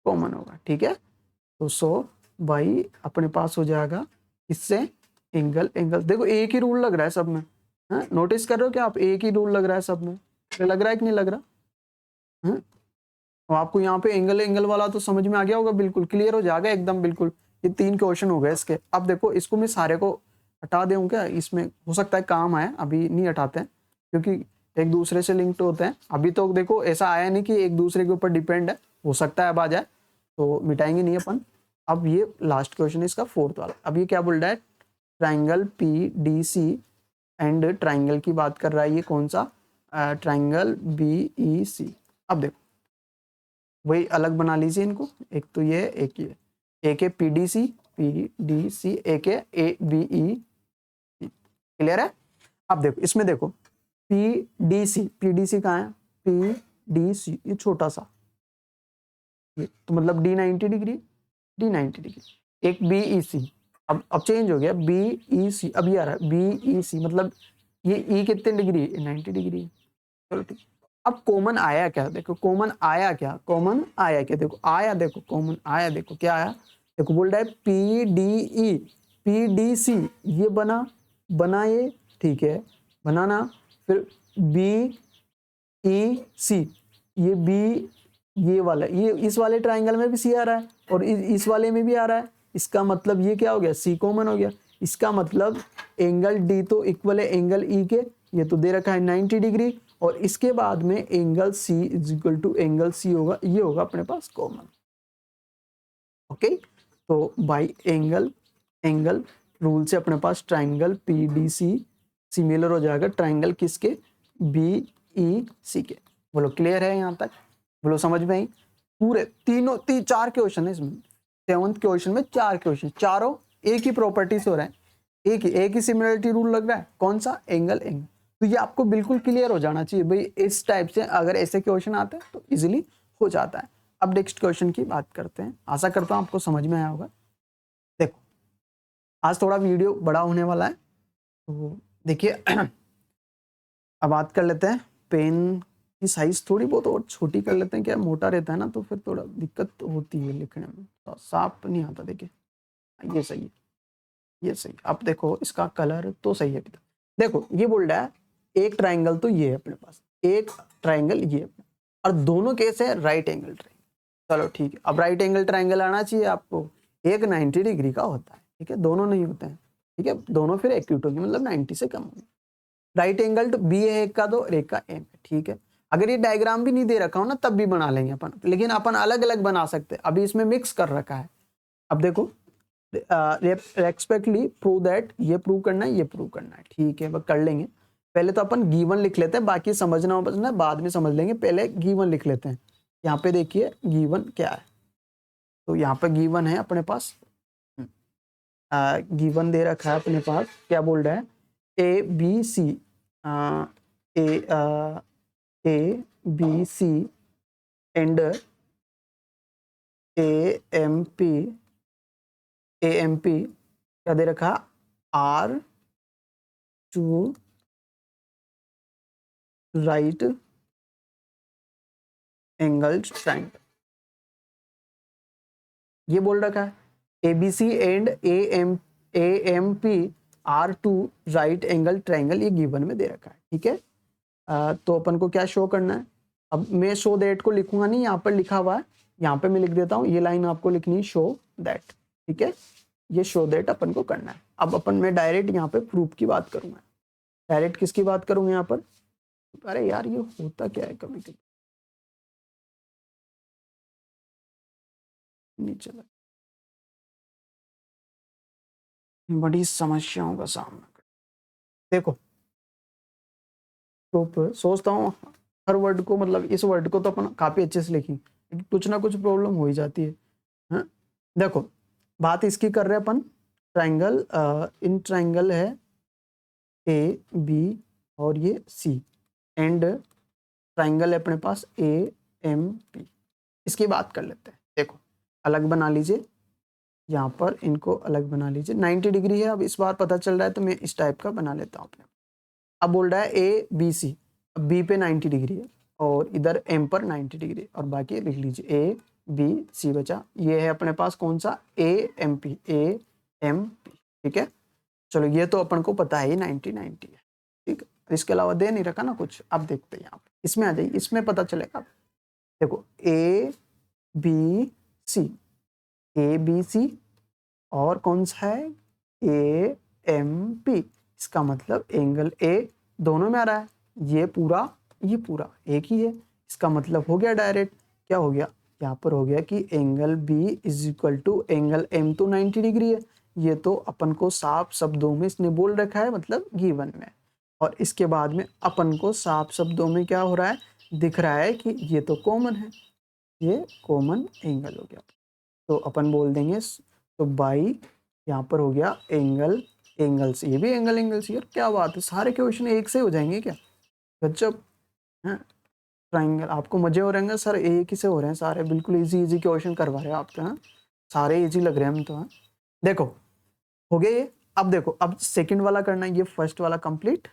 कॉमन होगा, ठीक है। तो सो भाई अपने पास हो जाएगा इससे एंगल, एंगल देखो एक ही रूल लग रहा है सब में, हाँ नोटिस कर रहे हो क्या आप, एक ही रूल लग रहा है सब में, लग रहा है कि नहीं लग रहा, हाँ। तो आपको यहाँ पे एंगल एंगल वाला तो समझ में आ गया होगा, बिल्कुल क्लियर हो जाएगा एकदम, बिल्कुल। ये 3 क्वेश्चन हो गए इसके। अब देखो इसको मैं सारे को हटा दूं क्या, इसमें हो सकता है काम आए, अभी नहीं हटाते हैं क्योंकि एक दूसरे से लिंक्ड होते हैं। अभी तो देखो ऐसा आया नहीं कि एक दूसरे के ऊपर डिपेंड है, हो सकता है अब आ जाए, तो मिटाएंगे नहीं अपन। अब ये लास्ट क्वेश्चन है इसका, 4th वाला। अब ये क्या बोल रहा है, triangle P D C and triangle की बात कर रहा है, ये कौन सा, ट्राइंगल बी ई सी। अब देखो वही अलग बना लीजिए इनको, एक तो ये एक ये, एक है पी डी सी, एक है ए बी ई, क्लियर है। अब देखो इसमें देखो पी डी सी कहाँ है, पी डी सी ये छोटा सा, तो मतलब डी 90 डिग्री, डी 90 डिग्री। एक बी ई सी, अब चेंज हो गया बी ई सी, अब ये आ रहा है बी ई सी, मतलब ये ई कितने डिग्री, 90 डिग्री। चलो ठीक। अब कॉमन आया क्या, देखो कॉमन आया क्या, कॉमन आया क्या, देखो आया, देखो कॉमन आया, देखो क्या आया, देखो बोल रहा है P D E, P D C ये बना ये, ठीक है बनाना। फिर बी ई सी, ये बी, ये वाला, ये इस वाले ट्राइंगल में भी सी आ रहा है और इस वाले में भी आ रहा है, इसका मतलब ये क्या हो गया, सी कॉमन हो गया। इसका मतलब एंगल डी तो इक्वल है एंगल ई के, ये तो दे रखा है 90 डिग्री, और इसके बाद में angle C is equal to angle C होगा, ये होगा अपने पास कॉमन। ओके, तो बाई एंगल एंगल रूल से अपने पास triangle P D C similar हो जाएगा ट्राइंगल किसके, बी ई सी के। बोलो क्लियर है यहाँ तक, बोलो समझ में आई। पूरे तीनों 4 क्वेश्चन है इसमें, 7th क्वेश्चन में 4 क्वेश्चन, चारों एक ही प्रॉपर्टीज हो रहे हैं, एक ही सिमिलरिटी रूल लग रहा है, कौन सा, एंगल एंगल। तो ये आपको बिल्कुल क्लियर हो जाना चाहिए भाई, इस टाइप से अगर ऐसे क्वेश्चन आते हैं तो इजिली हो जाता है। अब नेक्स्ट क्वेश्चन की बात करते हैं, आशा करता हूँ आपको समझ में आया होगा। देखो आज थोड़ा वीडियो बड़ा होने वाला है, तो देखिए अब बात कर लेते हैं पेन ये साइज थोड़ी बहुत और छोटी कर लेते हैं, क्या मोटा रहता है ना तो फिर थोड़ा दिक्कत होती है लिखने में, तो साफ नहीं आता। देखिए ये सही है, ये सही। अब देखो इसका कलर तो सही है। देखो ये बोल रहा है एक ट्राइंगल तो ये है अपने पास, एक ट्राइंगल ये है, और दोनों केस है राइट एंगल ट्राइंगल। चलो ठीक है, अब राइट एंगल ट्राइंगल आना चाहिए आपको। एक 90 डिग्री का होता है, ठीक है, दोनों नहीं होते हैं, ठीक है, दोनों फिर एक्यूट होगी, मतलब 90 से कम होगी। राइट एंगल तो बी है एक का, तो एक का एम है, ठीक है। अगर ये डायग्राम भी नहीं दे रखा हो ना तब भी बना लेंगे अपन, लेकिन अपन अलग अलग बना सकते हैं, अभी इसमें मिक्स कर रखा है। अब देखो रेस्पेक्टली प्रूव दैट, ये प्रूव करना है, ये प्रूव करना है, ठीक है, वह कर लेंगे। पहले तो अपन गिवन लिख लेते हैं, बाकी समझना समझना बाद में समझ लेंगे, पहले गिवन लिख लेते हैं। यहाँ पे देखिए गिवन क्या है, तो यहाँ पे गिवन है अपने पास, गिवन दे रखा है अपने पास, क्या बोल रहा है, A B C, A B C and A M P क्या दे रखा, are two right angle triangle, ये बोल रखा है। ABC and A M P are two right angle triangle, ये गिवन में दे रखा है, ठीक है। तो अपन को क्या शो करना है, अब मैं शो दैट को लिखूंगा नहीं, यहाँ पर लिखा हुआ है, यहाँ पे मैं लिख देता हूँ, ये लाइन आपको लिखनी है शो दैट, ठीक है, ये शो दैट अपन को करना है। अब अपन मैं डायरेक्ट यहाँ पे प्रूफ की बात करूंगा, डायरेक्ट किसकी बात करूंगा यहाँ पर, अरे यार ये होता क्या है कभी कभी नहीं चला, बड़ी समस्याओं का सामना कर। देखो प्रूफ सोचता हूँ हर वर्ड को, मतलब इस वर्ड को तो अपन काफी अच्छे से लिखें, लेकिन कुछ ना कुछ प्रॉब्लम हो ही जाती है, हाँ? देखो बात इसकी कर रहे हैं अपन, ट्राइंगल, इन ट्राइंगल है ए बी और ये सी, एंड ट्राइंगल है अपने पास ए एम पी, इसकी बात कर लेते हैं। देखो अलग बना लीजिए, यहाँ पर इनको अलग बना लीजिए, 90 डिग्री है, अब इस बार पता चल रहा है तो मैं इस टाइप का बना लेता हूँ अपने। अब बोल रहा है ए बी सी, अब बी पे 90 डिग्री है और इधर एम पर 90 डिग्री, और बाकी लिख लीजिए ए बी सी बचा, ये है अपने पास कौन सा, ए एम पी, ठीक है। चलो ये तो अपन को पता है 90 90 है, ठीक है, इसके अलावा दे नहीं रखा ना कुछ। अब देखते हैं यहाँ पे, इसमें आ जाइए, इसमें पता चलेगा। देखो ए बी सी, ए बी सी और कौन सा है ए एम पी, इसका मतलब एंगल ए दोनों में आ रहा है, ये पूरा एक ही है, इसका मतलब हो गया डायरेक्ट, क्या हो गया, यहाँ पर हो गया कि angle B is equal to angle M, तो 90 डिग्री है, ये तो अपन को साफ शब्दों में इसने बोल रखा है, मतलब गिवन में, और इसके बाद में अपन को साफ शब्दों में क्या हो रहा है, दिख रहा है कि ये तो कॉमन है, ये कॉमन एंगल हो गया, तो अपन बोल देंगे, तो बाई यहाँ पर हो गया एंगल से, ये भी एंगल से, यार क्या बात है, सारे क्वेश्चन एक से हो जाएंगे क्या, गजब है। ट्राइंगल आपको मजे हो रहे हैं सर, एक ही से हो रहे हैं सारे, बिल्कुल इजी क्वेश्चन करवा रहे हैं आपके, हाँ सारे इजी लग रहे हैं हम तो, हाँ। देखो हो गया ये, अब देखो अब सेकंड वाला करना है, ये फर्स्ट वाला कंप्लीट,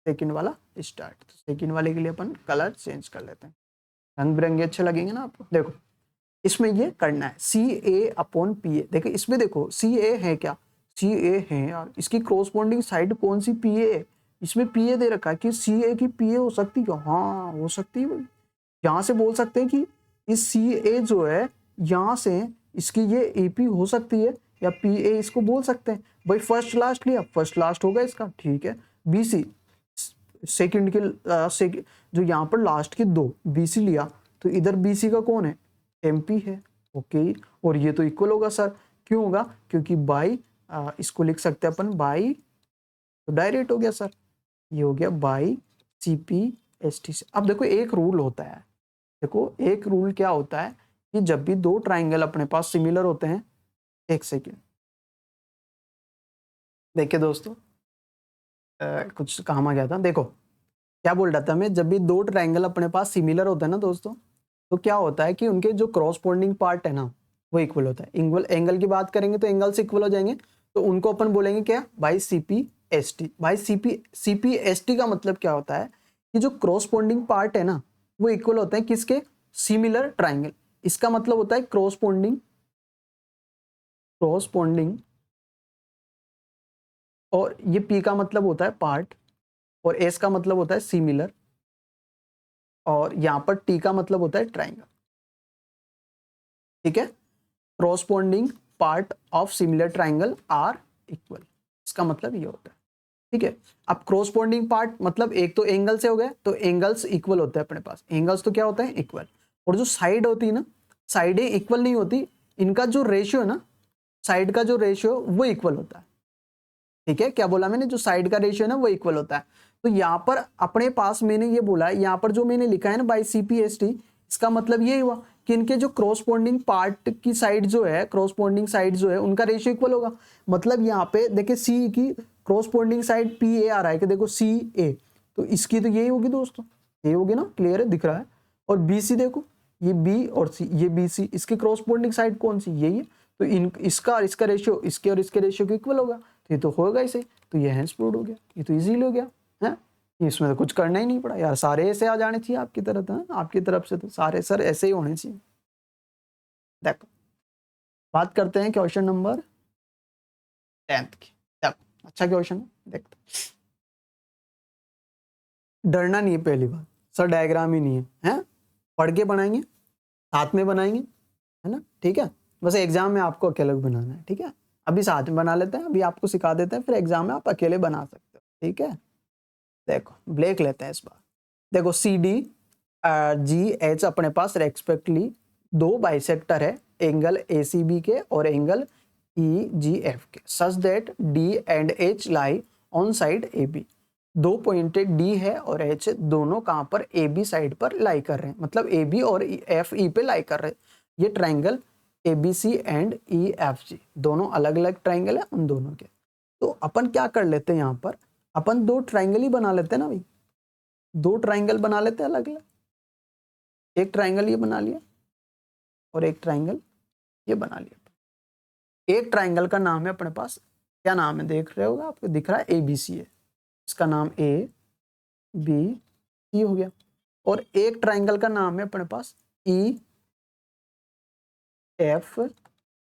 सेकंड वाला स्टार्ट। तो सेकंड वाले के लिए अपन कलर चेंज कर लेते हैं, रंग बिरंगे अच्छे लगेंगे ना आपको। देखो इसमें ये करना है सी ए अपॉन पी ए, देखो इसमें देखो सी ए है क्या, सी ए है यार, इसकी क्रॉसपोंडिंग साइड कौन सी, पी ए, इसमें पी ए दे रखा है कि सी ए की पी ए हो सकती है, हाँ हो सकती है भाई, यहाँ से बोल सकते हैं कि इस सी ए जो है यहाँ से इसकी ये ए पी हो सकती है, या पी ए इसको बोल सकते हैं भाई, फर्स्ट लास्ट लिया, फर्स्ट लास्ट होगा इसका, ठीक है। बी सी सेकेंड के जो यहाँ पर लास्ट के दो बी सी लिया, तो इधर बी सी का कौन है, एमपी है, ओके, और ये तो इक्वल होगा सर, क्यों होगा, क्योंकि बाई इसको लिख सकते हैं अपन बाई, तो डायरेक्ट हो गया सर, ये हो गया बाई सीपी एसटी से। अब देखो एक रूल होता है, देखो एक रूल क्या होता है कि जब भी दो ट्राइंगल अपने पास सिमिलर होते हैं, एक सेकेंड देखिए दोस्तों, कुछ काम आ गया था। देखो क्या बोल रहा था मैं, जब भी दो ट्राइंगल अपने पास सिमिलर होते हैं ना दोस्तों, तो क्या होता है कि उनके जो क्रॉसपोंडिंग पार्ट है ना वो इक्वल होता है। एंगल की बात करेंगे तो एंगल से इक्वल हो जाएंगे, तो उनको अपन बोलेंगे क्या, by CP S T. By CP S T का मतलब क्या होता है कि जो क्रॉसपोंडिंग पार्ट है ना वो इक्वल होते हैं किसके, सिमिलर ट्राइंगल। इसका मतलब होता है क्रॉसपोंडिंग, क्रॉसपोंडिंग, और ये P का मतलब होता है पार्ट, और S का मतलब होता है सिमिलर, और यहां पर T का मतलब होता है ट्राइंगल। ठीक है, corresponding part of similar triangle are equal, इसका मतलब ये होता है। ठीक है, अब क्रॉसपोंडिंग पार्ट मतलब एक तो एंगल से हो गया, तो एंगल्स इक्वल होते हैं अपने पास, एंगल्स तो क्या होता है इक्वल, और जो साइड होती है ना, साइडें इक्वल नहीं होती, इनका जो रेशियो है ना, साइड का जो रेशियो वो इक्वल होता है। ठीक है, क्या बोला मैंने, जो साइड का रेशियो है ना वो इक्वल होता है। तो यहाँ पर अपने पास मैंने ये बोला है, यहाँ पर जो मैंने लिखा है ना बाई CPST, इसका मतलब ये हुआ कि इनके जो क्रॉसपोंडिंग पार्ट की साइड जो है, क्रॉसपोंडिंग साइड जो है उनका रेशियो इक्वल होगा। मतलब यहाँ पे देखिए सी की क्रॉसपोंडिंग साइड PA आ रहा है कि देखो CA, तो इसकी तो यही होगी दोस्तों, ये होगी ना, क्लियर है, दिख रहा है। और BC देखो, ये B और C, ये BC, इसकी क्रॉसपोंडिंग साइड कौन सी, यही है। तो इन इसका और इसका रेशियो इसके और इसके रेशियो के इक्वल होगा, तो ये तो होगा इसे, तो ये हैंस प्रूव्ड हो गया, ये तो इजीली हो गया है। इसमें तो कुछ करना ही नहीं पड़ा यार, सारे ऐसे आ जाने चाहिए आपकी तरफ, है आपकी तरफ से तो सारे सर ऐसे ही होने चाहिए। देखो बात करते हैं क्वेश्चन नंबर 10 की। देखो अच्छा क्वेश्चन है, देखते डरना नहीं है पहली बात, सर डायग्राम ही नहीं है, पढ़ के बनाएंगे, साथ में बनाएंगे, है ना। ठीक है, बस एग्जाम में आपको अकेले बनाना है। ठीक है, अभी साथ में बना लेते हैं, अभी आपको सिखा देते हैं, फिर एग्जाम में आप अकेले बना सकते हो। ठीक है, देखो ब्रेक लेते हैं इस बार। देखो CDGH अपने पास रेस्पेक्टली दो बाइसेक्टर है, एंगल ACB के और एंगल EGF के, such that D and H lie on side AB। दो पॉइंटेड D है और H दोनों कहां पर AB साइड पर लाई कर रहे हैं, मतलब AB और FE पे लाई कर रहे हैं। ये ट्राइंगल ABC एंड EFG दोनों अलग अलग ट्राइंगल है उन दोनों के। तो अपन क्या कर लेते हैं, यहाँ पर अपन दो ट्राइंगल ही बना लेते हैं ना भाई, दो ट्राइंगल बना लेते हैं अलग अलग, एक ट्राइंगल ये बना लिया और एक ट्राइंगल ये बना लिया। एक ट्राइंगल का नाम है अपने पास, क्या नाम है देख रहे होगा आपको, दिख रहा है ABC है, इसका नाम ABC हो गया। और एक ट्राइंगल का नाम है अपने पास EF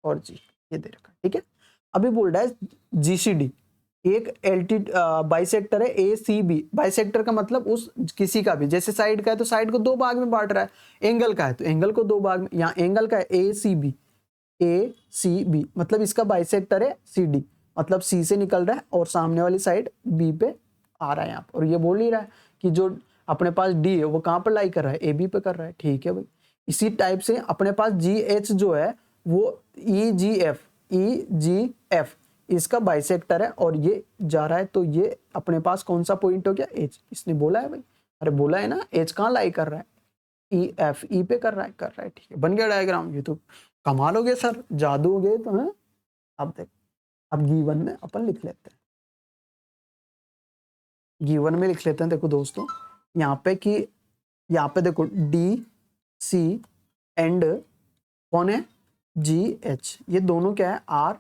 और G, ये दे रखा है। ठीक है, अभी बोल रहा है GCD, एक बाइसेक्टर है ACB, बाइसेक्टर का मतलब उस किसी का भी, जैसे साइड का है तो साइड को दो भाग में बांट रहा है, एंगल का है तो एंगल को दो भाग में, यहाँ एंगल का है ACB मतलब इसका बाइसेक्टर है CD, मतलब C से निकल रहा है और सामने वाली साइड B पे आ रहा है यहाँ पर, और ये बोल ही रहा है कि जो अपने पास D है वो कहाँ पर लाई कर रहा है, AB पे कर रहा है। ठीक है भाई, इसी टाइप से अपने पास GH जो है वो EGF इसका बाइसेक्टर है और ये जा रहा है, तो ये अपने पास कौन सा पॉइंट हो गया, H, इसने बोला है भाई, अरे बोला है ना, H कहाँ लाई कर रहा है, EF E पे कर रहा है। ठीक है, बन गया डायग्राम, ये तो कमाल हो गया सर, जादू हो गए तो है। अब देख, अब गिवन में अपन लिख लेते हैं, गिवन में लिख लेते हैं। देखो दोस्तों यहाँ पे कि यहाँ पे देखो DC एंड कौन है GH, ये दोनों क्या है, आर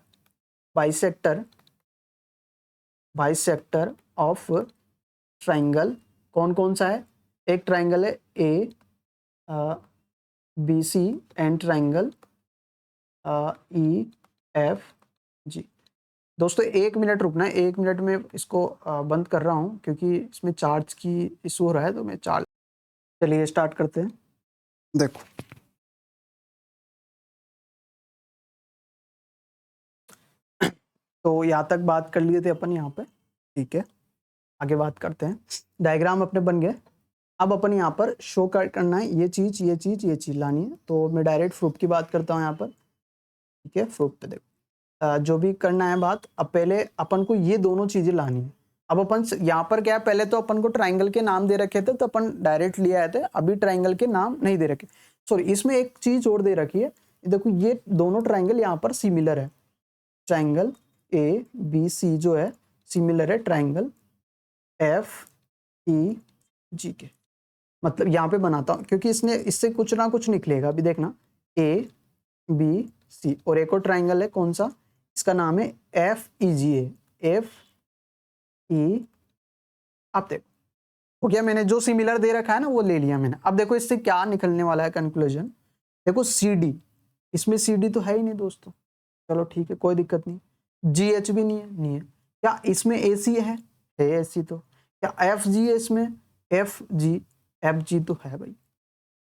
बाइसेक्टर ऑफ ट्राइंगल, कौन कौन सा है, एक ट्राइंगल है ABC एंड ट्राइंगल EFG। दोस्तों 1 मिनट रुकना है, 1 मिनट में इसको बंद कर रहा हूँ क्योंकि इसमें चार्ज की इशू हो रहा है, तो मैं चार्ज, चलिए स्टार्ट करते हैं। देखो तो यहाँ तक बात कर लिए थे अपन यहाँ पे। ठीक है, आगे बात करते हैं, डायग्राम अपने बन गए। अब अपन यहाँ पर शो करना है, ये चीज लानी है, तो मैं डायरेक्ट प्रूफ की बात करता हूँ यहाँ पर। ठीक है, प्रूफ पे देखो जो भी करना है बात, अब पहले अपन को ये दोनों चीजें लानी है। अब अपन यहाँ पर क्या है, पहले तो अपन को ट्राइंगल के नाम दे रखे थे तो अपन डायरेक्ट ले आए थे, अभी ट्राइंगल के नाम नहीं दे रखे, सॉरी इसमें एक चीज और दे रखी है, देखो ये दोनों ट्राइंगल यहाँ पर सिमिलर है, ट्राइंगल ABC जो है सिमिलर है ट्राइंगल FEG के। मतलब यहाँ पे बनाता हूँ क्योंकि इसने इससे कुछ ना कुछ निकलेगा, अभी देखना ABC और एक और ट्राइंगल है कौन सा, इसका नाम है FEG है, FE, आप देखो हो गया, मैंने जो सिमिलर दे रखा है ना वो ले लिया मैंने। अब देखो इससे क्या निकलने वाला है कंक्लूजन। देखो सी डी, इसमें सी डी तो है ही नहीं दोस्तों, चलो ठीक है कोई दिक्कत नहीं। जी एच भी नहीं है, नहीं है। क्या इसमें ए सी है ए सी तो। क्या एफ जी है इसमें, एफ जी तो है भाई।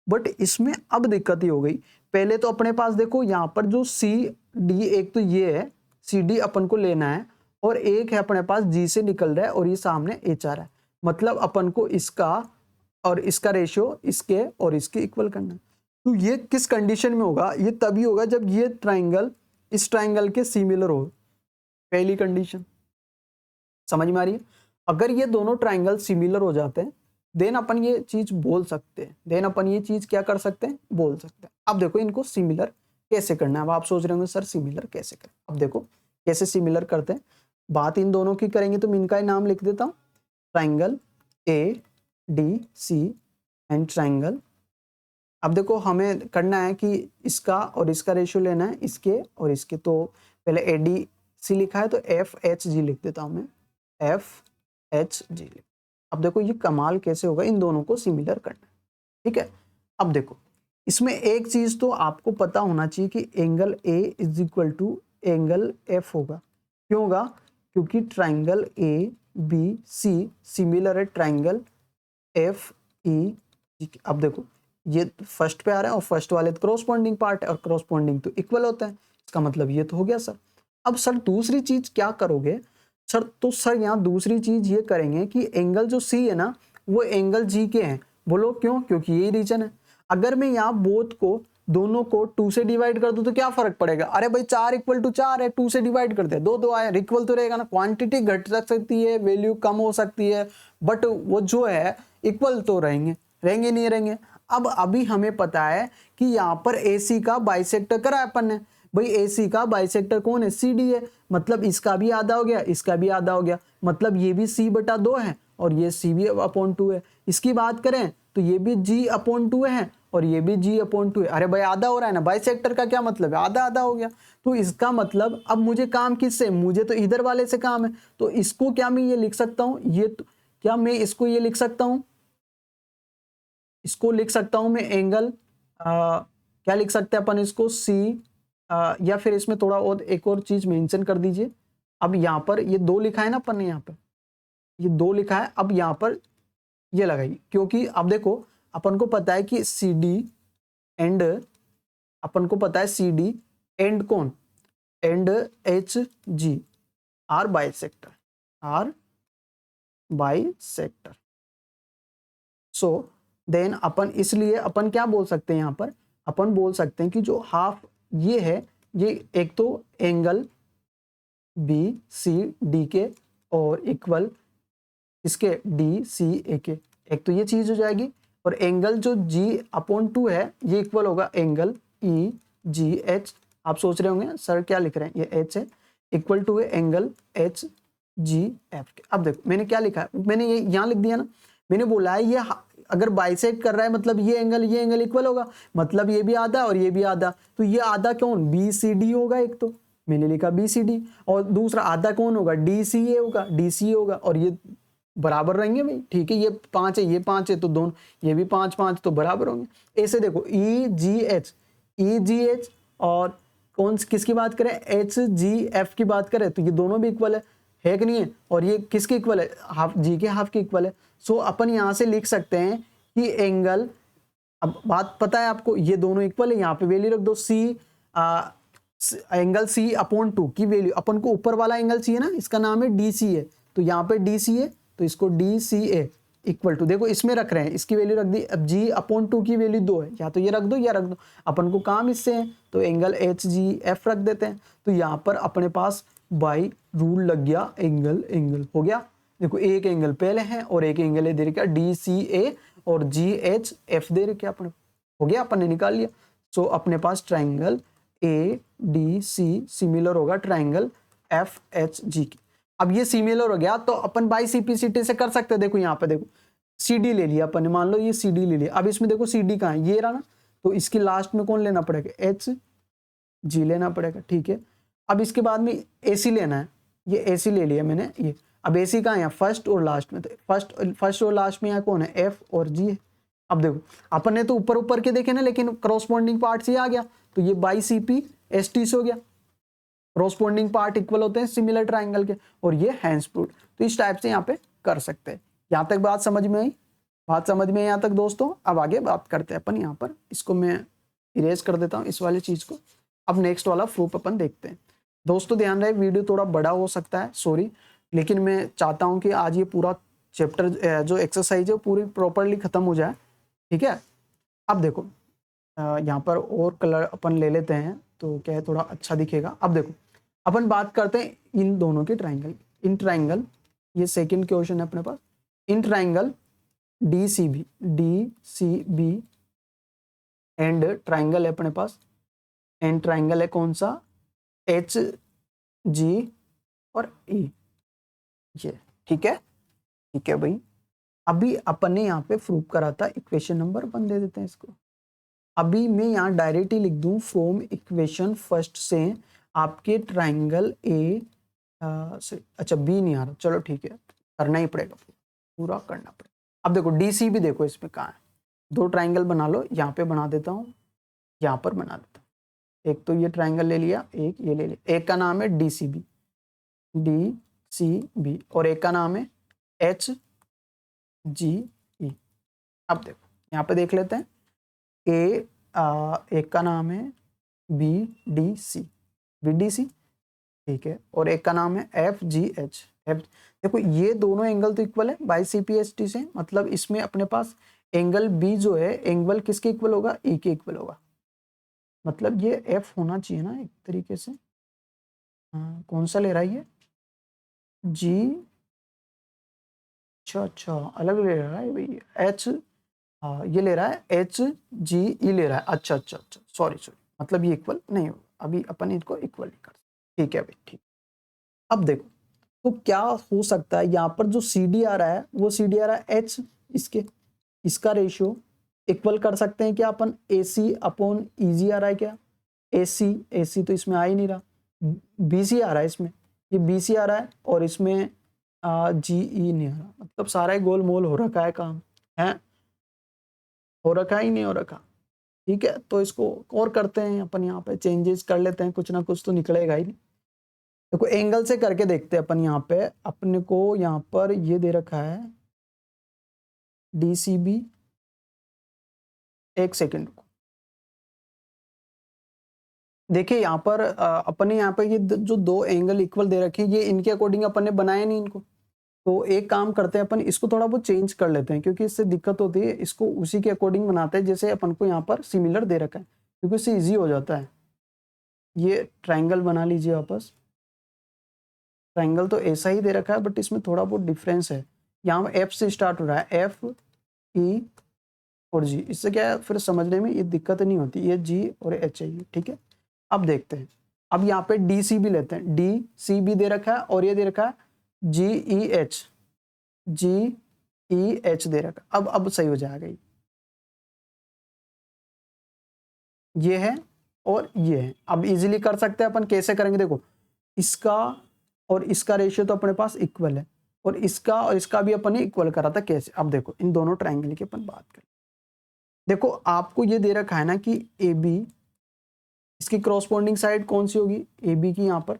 बट इसमें अब दिक्कत ही हो गई, पहले तो अपने पास देखो यहाँ पर जो सी डी, एक तो ये है सी डी अपन को लेना है, और एक है अपने पास जी से निकल रहा है और ये सामने एच आ रहा है, मतलब अपन को इसका और इसका रेशियो इसके और इसके इक्वल करना है। तो ये किस कंडीशन में होगा, ये तभी होगा जब ये ट्राइंगल इस ट्राइंगल के सिमिलर हो, पहली कंडीशन समझ में आ रही है। अगर ये दोनों ट्राइंगल सिमिलर हो जाते हैं देन अपन ये चीज बोल सकते हैं, देन अपन ये चीज क्या कर सकते हैं, बोल सकते हैं। अब देखो इनको सिमिलर कैसे करना है। अब आप सोच रहे होंगे सर सिमिलर कैसे करें। अब देखो कैसे सिमिलर करते हैं, बात इन दोनों की करेंगे तो मैं इनका ही नाम लिख देता हूँ, triangle A D C and triangle. अब देखो हमें करना है कि इसका और इसका रेशियो लेना है, इसके और इसके। तो पहले ए डी सी लिखा है तो एफ एच जी लिख देता हूं मैं, एफ एच जी। अब देखो ये कमाल कैसे होगा, इन दोनों को सिमिलर करना है, ठीक है। अब देखो इसमें एक चीज तो आपको पता होना चाहिए कि angle A is equal to angle F होगा। क्यों होगा, क्योंकि triangle A B C similar है ट्राइंगल एफ ई जी। अब देखो ये फर्स्ट पे आ रहा है और फर्स्ट वाले तो क्रॉसपॉन्डिंग पार्ट है और क्रॉसपॉन्डिंग तो इक्वल होता है, इसका मतलब ये तो हो गया सर। अब सर दूसरी चीज क्या करोगे सर, तो सर यहाँ दूसरी चीज ये करेंगे कि एंगल जो सी है ना वो एंगल जी के हैं। बोलो क्यों, क्योंकि यही रीजन है। अगर मैं यहाँ बोथ को दोनों को 2 से डिवाइड कर दूं तो क्या फर्क पड़ेगा, अरे भाई 4 इक्वल टू 4 है, 2 से डिवाइड कर दे, 2 2 आए, इक्वल तो रहेगा ना। क्वांटिटी घट सकती है, वैल्यू कम हो सकती है, बट वो जो है इक्वल तो रहेंगे, रहेंगे नहीं रहेंगे। अब अभी हमें पता है कि यहाँ पर AC का बाइसेक्टर करा अपन ने, भाई AC का बाइसेक्टर कौन है, CD है, मतलब इसका भी आधा हो गया, इसका भी आधा हो गया, मतलब ये भी C/2 है और ये C भी अपॉन 2 है। इसकी बात करें तो ये भी G/2 है और ये भी G/2 है। अरे भाई आधा हो रहा है ना, बाइसेक्टर का क्या मतलब है, आधा आधा हो गया। तो इसका मतलब अब मुझे काम किससे, मुझे तो इधर वाले से काम है। तो इसको क्या मैं ये लिख सकता हूँ, ये तो, क्या मैं इसको ये लिख सकता हूँ, इसको लिख सकता हूं मैं एंगल क्या लिख सकते हैं अपन इसको सी, या फिर इसमें थोड़ा और एक और चीज मेंशन कर दीजिए। अब यहाँ पर ये 2 लिखा है ना अपन ने, यहाँ पर ये 2 लिखा है, अब यहाँ पर ये लगाइए, क्योंकि अब देखो अपन को पता है कि सी डी एंड, अपन को पता है सी डी एंड कौन, and H G are bisector, are bisector. So then अपन, इसलिए अपन क्या बोल सकते हैं यहाँ पर, अपन बोल सकते हैं कि जो हाफ ये है, ये एक तो एंगल बी सी डी के और इक्वल इसके डी सी ए के, एक तो ये चीज हो जाएगी। और एंगल जो G/2 है ये इक्वल होगा एंगल ई जी एच। आप सोच रहे होंगे सर क्या लिख रहे हैं, ये एच है, इक्वल टू है एंगल एच जी एफ के। अब देखो मैंने क्या लिखा है, मैंने ये यहाँ लिख दिया ना, मैंने बोला है ये अगर बाइसेक्ट कर रहा है मतलब ये एंगल इक्वल होगा, मतलब ये भी आधा और ये भी आधा। तो ये आधा कौन, बी सी डी होगा, एक तो मैंने लिखा बी सी डी, और दूसरा आधा कौन होगा, डी सी ए होगा, डी सी ए होगा, और ये बराबर रहेंगे भाई, ठीक है। ये 5 है, ये 5 है, तो दोनों ये भी 5 5 तो बराबर होंगे। ऐसे देखो ई जी एच और कौन किसकी बात करें, एच जी एफ की बात करें तो ये दोनों भी इक्वल है कि नहीं है, और ये किसके इक्वल है, हाफ जी के हाफ के इक्वल है। सो अपन यहाँ से लिख सकते हैं कि एंगल, अब बात पता है आपको, ये दोनों इक्वल है, यहाँ पे वैल्यू रख दो सी, एंगल C/2 की वैल्यू, अपन को ऊपर वाला एंगल चाहिए ना, इसका नाम है DCA, तो यहाँ पे DCA, तो इसको DCA इक्वल टू, देखो इसमें रख रहे हैं, इसकी वैल्यू रख दी। अब G/2 की वैल्यू 2 है, या तो ये रख दो या रख दो, अपन को काम इससे है, तो एंगल HGF रख देते हैं। तो यहाँ पर अपने पास बाई रूल लग गया, एंगल हो गया। देखो एक एंगल पहले है और एक एंगल है दे रखा DCA और GHF दे रखे अपने, हो गया, अपन ने निकाल लिया। सो अपने पास ट्राइंगल ADC सिमिलर होगा ट्राइंगल FHG की। अब ये सिमिलर हो गया तो अपन बाई CPCT से कर सकते हैं। देखो यहाँ पे देखो CD ले लिया अपन ने, मान लो ये CD ले लिया। अब इसमें देखो CD कहाँ है, ये रहा ना, तो इसके लास्ट में कौन लेना पड़ेगा, HG लेना पड़ेगा, ठीक है। अब इसके बाद में AC लेना है, ये AC ले लिया मैंने ये। अब AC कहाँ है, फर्स्ट और लास्ट में, तो फर्स्ट और लास्ट में यहाँ कौन है, F और G है। अब देखो अपन ने तो ऊपर ऊपर के देखे ना, लेकिन करॉस्पॉन्डिंग पार्ट से आ गया, तो ये बाई CP ST से हो गया। करॉस्पॉन्डिंग पार्ट इक्वल होते हैं सिमिलर ट्राइंगल के, और ये हैंड्स प्रूफ। तो इस टाइप से यहाँ पे कर सकते हैं। यहाँ तक बात समझ में आई, बात समझ में यहाँ तक दोस्तों। अब आगे बात करते हैं अपन, यहाँ पर इसको मैं इरेज कर देता हूँ इस वाली चीज को। अब नेक्स्ट वाला प्रूफ अपन देखते हैं। दोस्तों ध्यान रहे, वीडियो थोड़ा बड़ा हो सकता है, सॉरी, लेकिन मैं चाहता हूँ कि आज ये पूरा चैप्टर जो एक्सरसाइज है पूरी प्रॉपरली खत्म हो जाए, ठीक है। अब देखो यहाँ पर और कलर अपन ले लेते हैं, तो क्या है थोड़ा अच्छा दिखेगा। अब देखो अपन बात करते हैं इन दोनों के ट्राइंगल। इन ट्राइंगल, ये सेकंड क्वेश्चन है अपने पास। In triangle DCB and triangle है अपने पास, एंड ट्राइंगल है कौन सा, HG और E, ये ठीक है, ठीक है भाई। अभी अपन ने यहाँ पे प्रूव करा था, इक्वेशन नंबर 1 दे देते हैं इसको। अभी मैं यहाँ डायरेक्ट ही लिख दूं, फ्रॉम इक्वेशन फर्स्ट से आपके ट्राइंगल A अच्छा B नहीं आ रहा, चलो ठीक है, करना ही पड़ेगा, पूरा करना पड़ेगा। अब देखो DCB देखो इसमें कहाँ है, दो ट्राइंगल बना लो, यहाँ पे बना देता हूँ, यहाँ पर बना देता हूँ। एक तो ये ट्राइंगल ले लिया, एक ये ले लिया, एक का नाम है DCB और एक का नाम है HGE। अब देखो यहाँ पे देख लेते हैं, एक का नाम है BDC, ठीक है, और एक का नाम है FGH। देखो ये दोनों एंगल तो इक्वल है बाई CPST से, मतलब इसमें अपने पास एंगल B जो है, एंगल किसके इक्वल होगा, E के इक्वल होगा। मतलब ये F होना चाहिए ना एक तरीके से। कौन सा ले रहा है ये, G, अच्छा अलग ले रहा है भाई, H, ये ले रहा है HGE ले रहा है, अच्छा सॉरी, मतलब ये इक्वल नहीं होगा, अभी अपन इसको इक्वल नहीं कर सकते, ठीक है भाई, ठीक। अब देखो तो क्या हो सकता है, यहाँ पर जो CD आ रहा है वो CD आ रहा है H, इसका रेशियो इक्वल कर सकते हैं क्या अपन, AC अपॉन EG आ रहा है क्या, AC तो इसमें आ ही नहीं रहा, BC आ रहा है इसमें, ये BC आ रहा है, और इसमें GE नहीं आ रहा, मतलब सारा ही गोलमोल हो रखा है काम है, हो रखा ही नहीं हो रखा, ठीक है। तो इसको और करते हैं अपन, यहाँ पे चेंजेस कर लेते हैं, कुछ ना कुछ तो निकलेगा ही नहीं। देखो एंगल से करके देखते हैं अपन, यहाँ पे अपने को यहाँ पर ये दे रखा है DCB, एक सेकेंड को देखिए, यहाँ पर अपने यहाँ पे ये जो दो एंगल इक्वल दे रखे हैं, ये इनके अकॉर्डिंग अपन ने बनाया नहीं इनको, तो एक काम करते हैं अपन, इसको थोड़ा बहुत चेंज कर लेते हैं, क्योंकि इससे दिक्कत होती है, इसको उसी के अकॉर्डिंग बनाते हैं जैसे अपन को यहाँ पर सिमिलर दे रखा है, क्योंकि इससे ईजी हो जाता है। ये ट्राइंगल बना लीजिए वापस, ट्राइंगल तो ऐसा ही दे रखा है, बट इसमें थोड़ा बहुत डिफरेंस है। यहाँ F से स्टार्ट हो रहा है, F, E और G, इससे क्या है फिर समझने में ये दिक्कत नहीं होती, ये G और H है, ठीक है। अब देखते हैं, अब यहाँ पे DCB लेते हैं, DCB दे रखा है, और ये दे रखा है GEH दे रखा है। अब सही हो जाएगा, ये है और ये है। अब इजीली कर सकते हैं अपन, कैसे करेंगे, देखो इसका और इसका रेशियो तो अपने पास इक्वल है, और इसका भी अपन ने इक्वल करा था, कैसे। अब देखो इन दोनों ट्राइंगल की अपन बात करें, देखो आपको ये दे रखा है ना कि AB, इसकी क्रॉसपोंडिंग साइड कौन सी होगी, AB की यहाँ पर